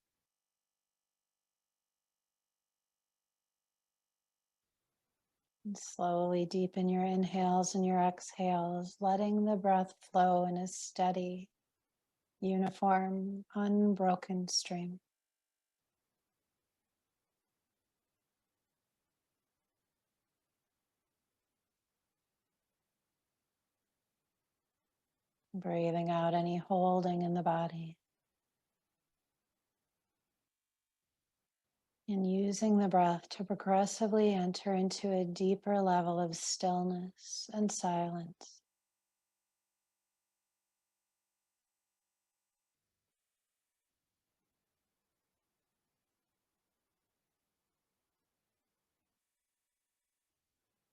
And slowly deepen your inhales and your exhales, letting the breath flow in a steady, uniform, unbroken stream. Breathing out any holding in the body. And using the breath to progressively enter into a deeper level of stillness and silence.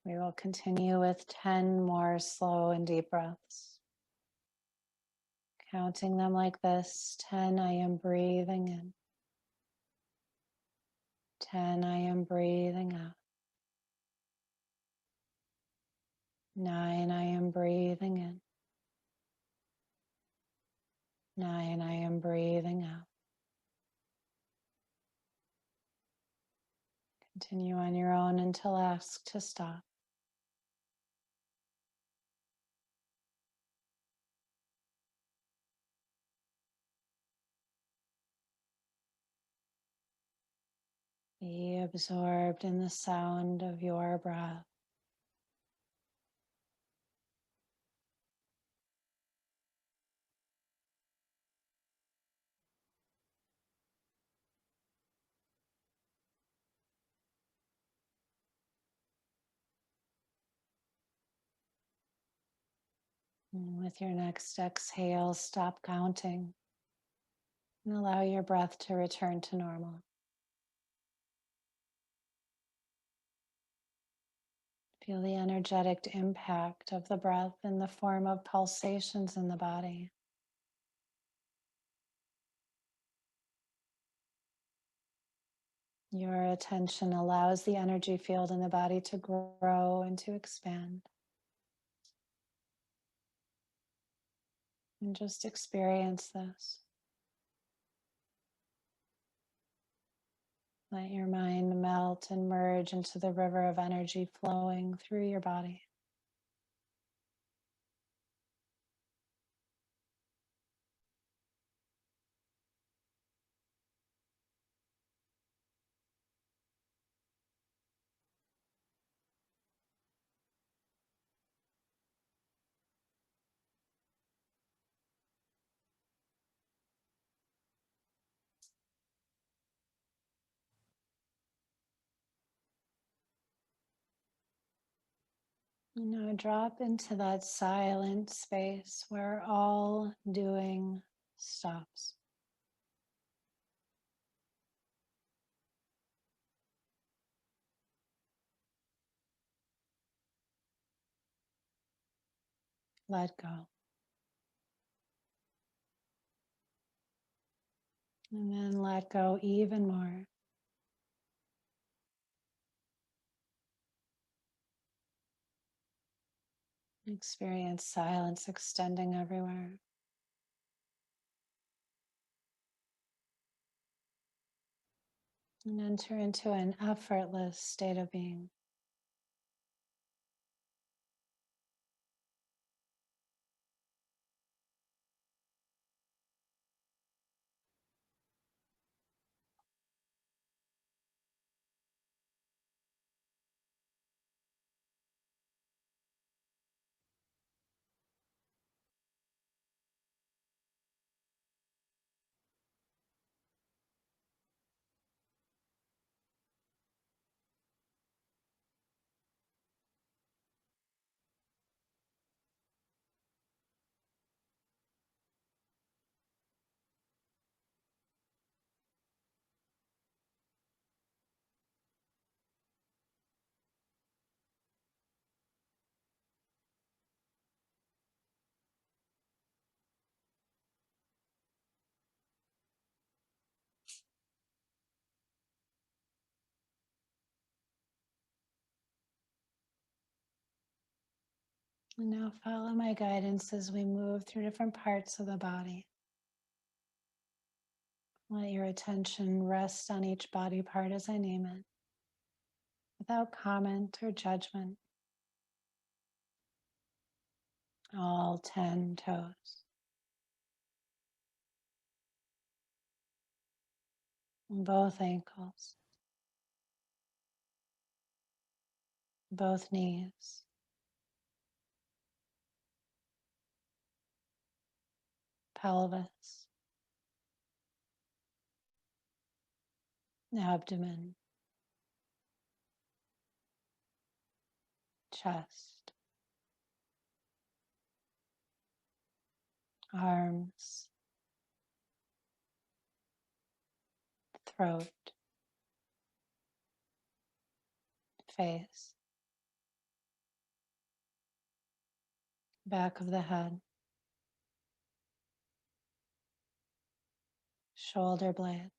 We will continue with 10 more slow and deep breaths. Counting them like this: 10, I am breathing in. 10, I am breathing out. 9, I am breathing in. 9, I am breathing out. Continue on your own until asked to stop. Be absorbed in the sound of your breath. And with your next exhale, stop counting and allow your breath to return to normal. Feel the energetic impact of the breath in the form of pulsations in the body. Your attention allows the energy field in the body to grow and to expand. And just experience this. Let your mind melt and merge into the river of energy flowing through your body. Now drop into that silent space where all doing stops. Let go. And then let go even more. Experience silence extending everywhere. And enter into an effortless state of being. And now follow my guidance as we move through different parts of the body. Let your attention rest on each body part as I name it, without comment or judgment. All 10 toes, both ankles, both knees, pelvis, abdomen, chest, arms, throat, face, back of the head, shoulder blades,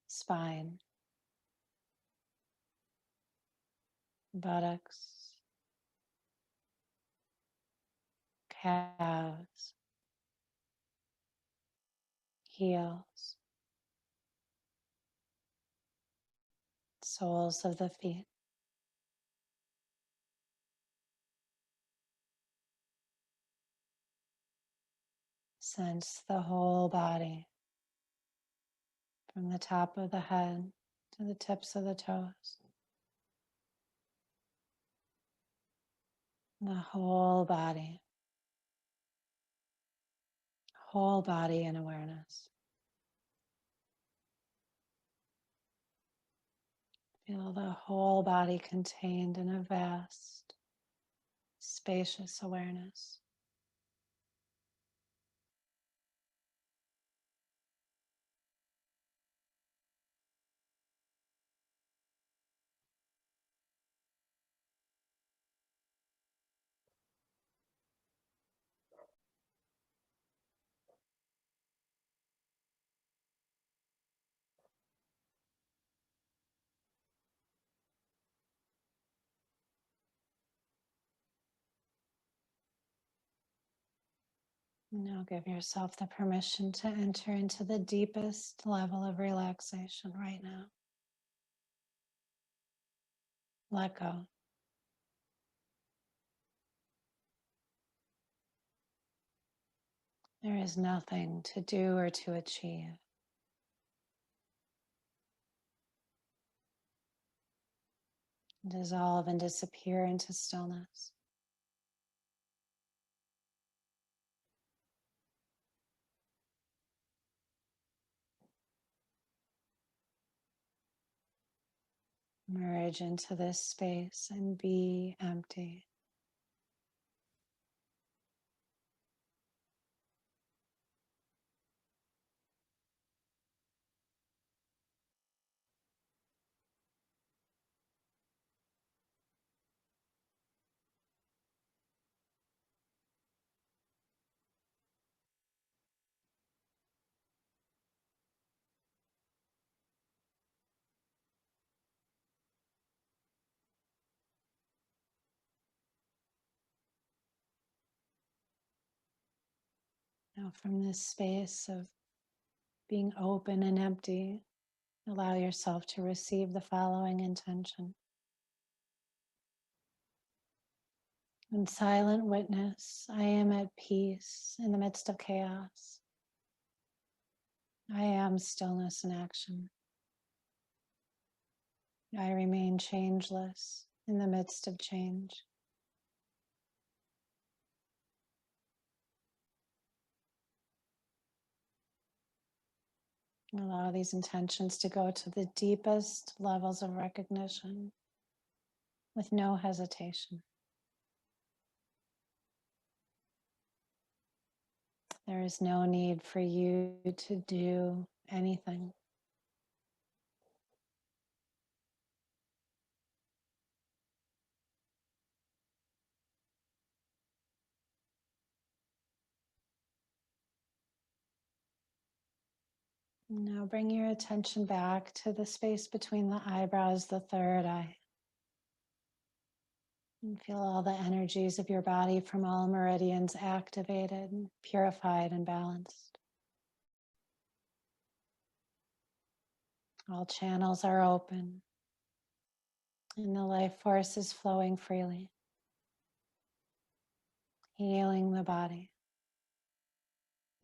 spine, buttocks, calves, heels, soles of the feet. Sense the whole body from the top of the head to the tips of the toes. The whole body in awareness. Feel the whole body contained in a vast, spacious awareness. Now give yourself the permission to enter into the deepest level of relaxation right now. Let go. There is nothing to do or to achieve. Dissolve and disappear into stillness. Merge into this space and be empty. Now, from this space of being open and empty, allow yourself to receive the following intention. In silent witness, I am at peace in the midst of chaos. I am stillness in action. I remain changeless in the midst of change. Allow these intentions to go to the deepest levels of recognition with no hesitation. There is no need for you to do anything. Now bring your attention back to the space between the eyebrows, the third eye. And feel all the energies of your body from all meridians activated, purified, and balanced. All channels are open, and the life force is flowing freely, healing the body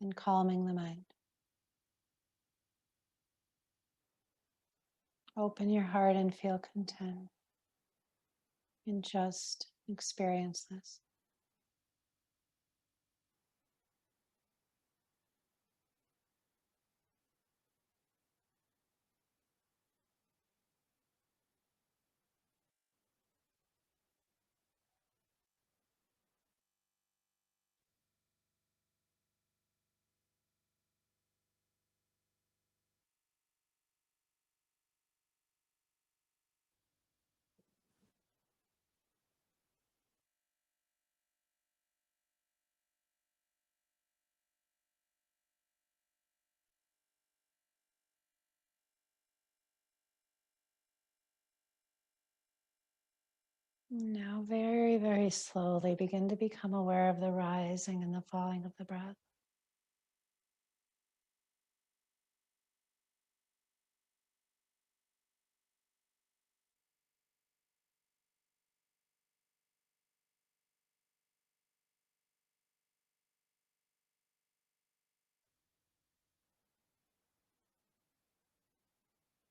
and calming the mind. Open your heart and feel content, and just experience this. Now, very, very slowly begin to become aware of the rising and the falling of the breath.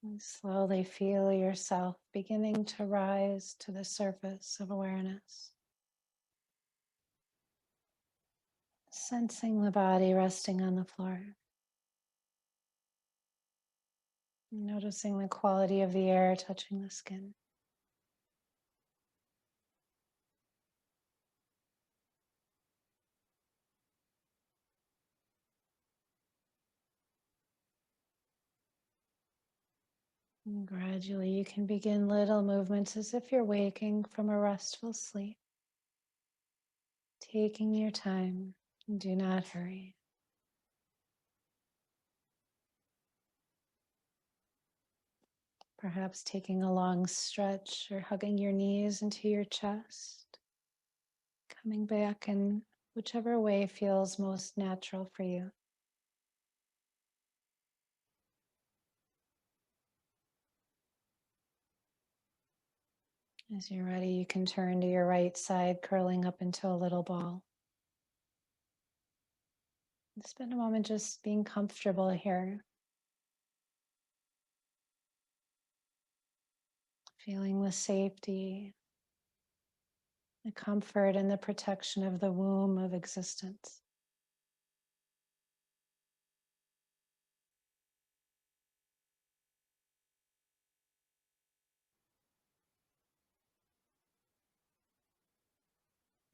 And slowly feel yourself beginning to rise to the surface of awareness. Sensing the body resting on the floor. Noticing the quality of the air touching the skin. And gradually you can begin little movements as if you're waking from a restful sleep. Taking your time, do not hurry. Perhaps taking a long stretch or hugging your knees into your chest. Coming back in whichever way feels most natural for you. As you're ready, you can turn to your right side, curling up into a little ball. Spend a moment just being comfortable here. Feeling the safety, the comfort, and the protection of the womb of existence.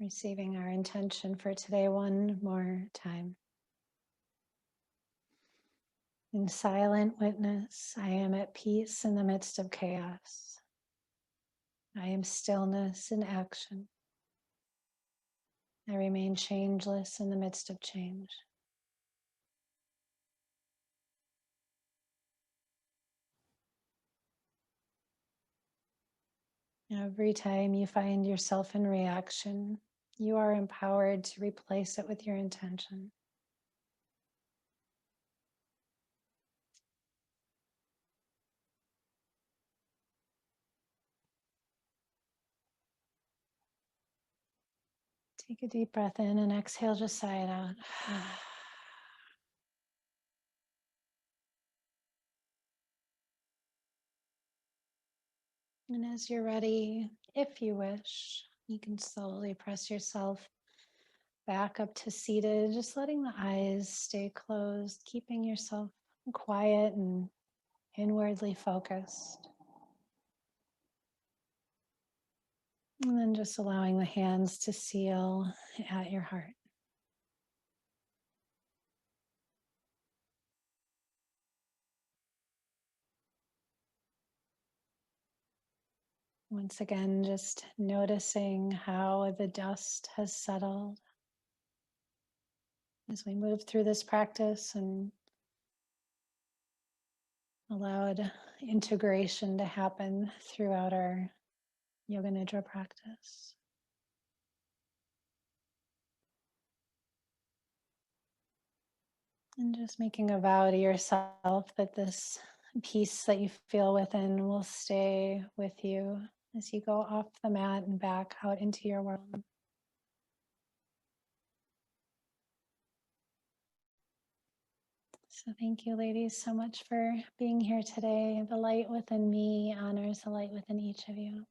Receiving our intention for today one more time. In silent witness, I am at peace in the midst of chaos. I am stillness in action. I remain changeless in the midst of change. Every time you find yourself in reaction, you are empowered to replace it with your intention. Take a deep breath in and exhale, just sigh it out. And as you're ready, if you wish, you can slowly press yourself back up to seated, just letting the eyes stay closed, keeping yourself quiet and inwardly focused. And then just allowing the hands to seal at your heart. Once again, just noticing how the dust has settled as we move through this practice and allowed integration to happen throughout our Yoga Nidra practice. And just making a vow to yourself that this peace that you feel within will stay with you as you go off the mat and back out into your world. So thank you, ladies, so much for being here today. The light within me honors the light within each of you.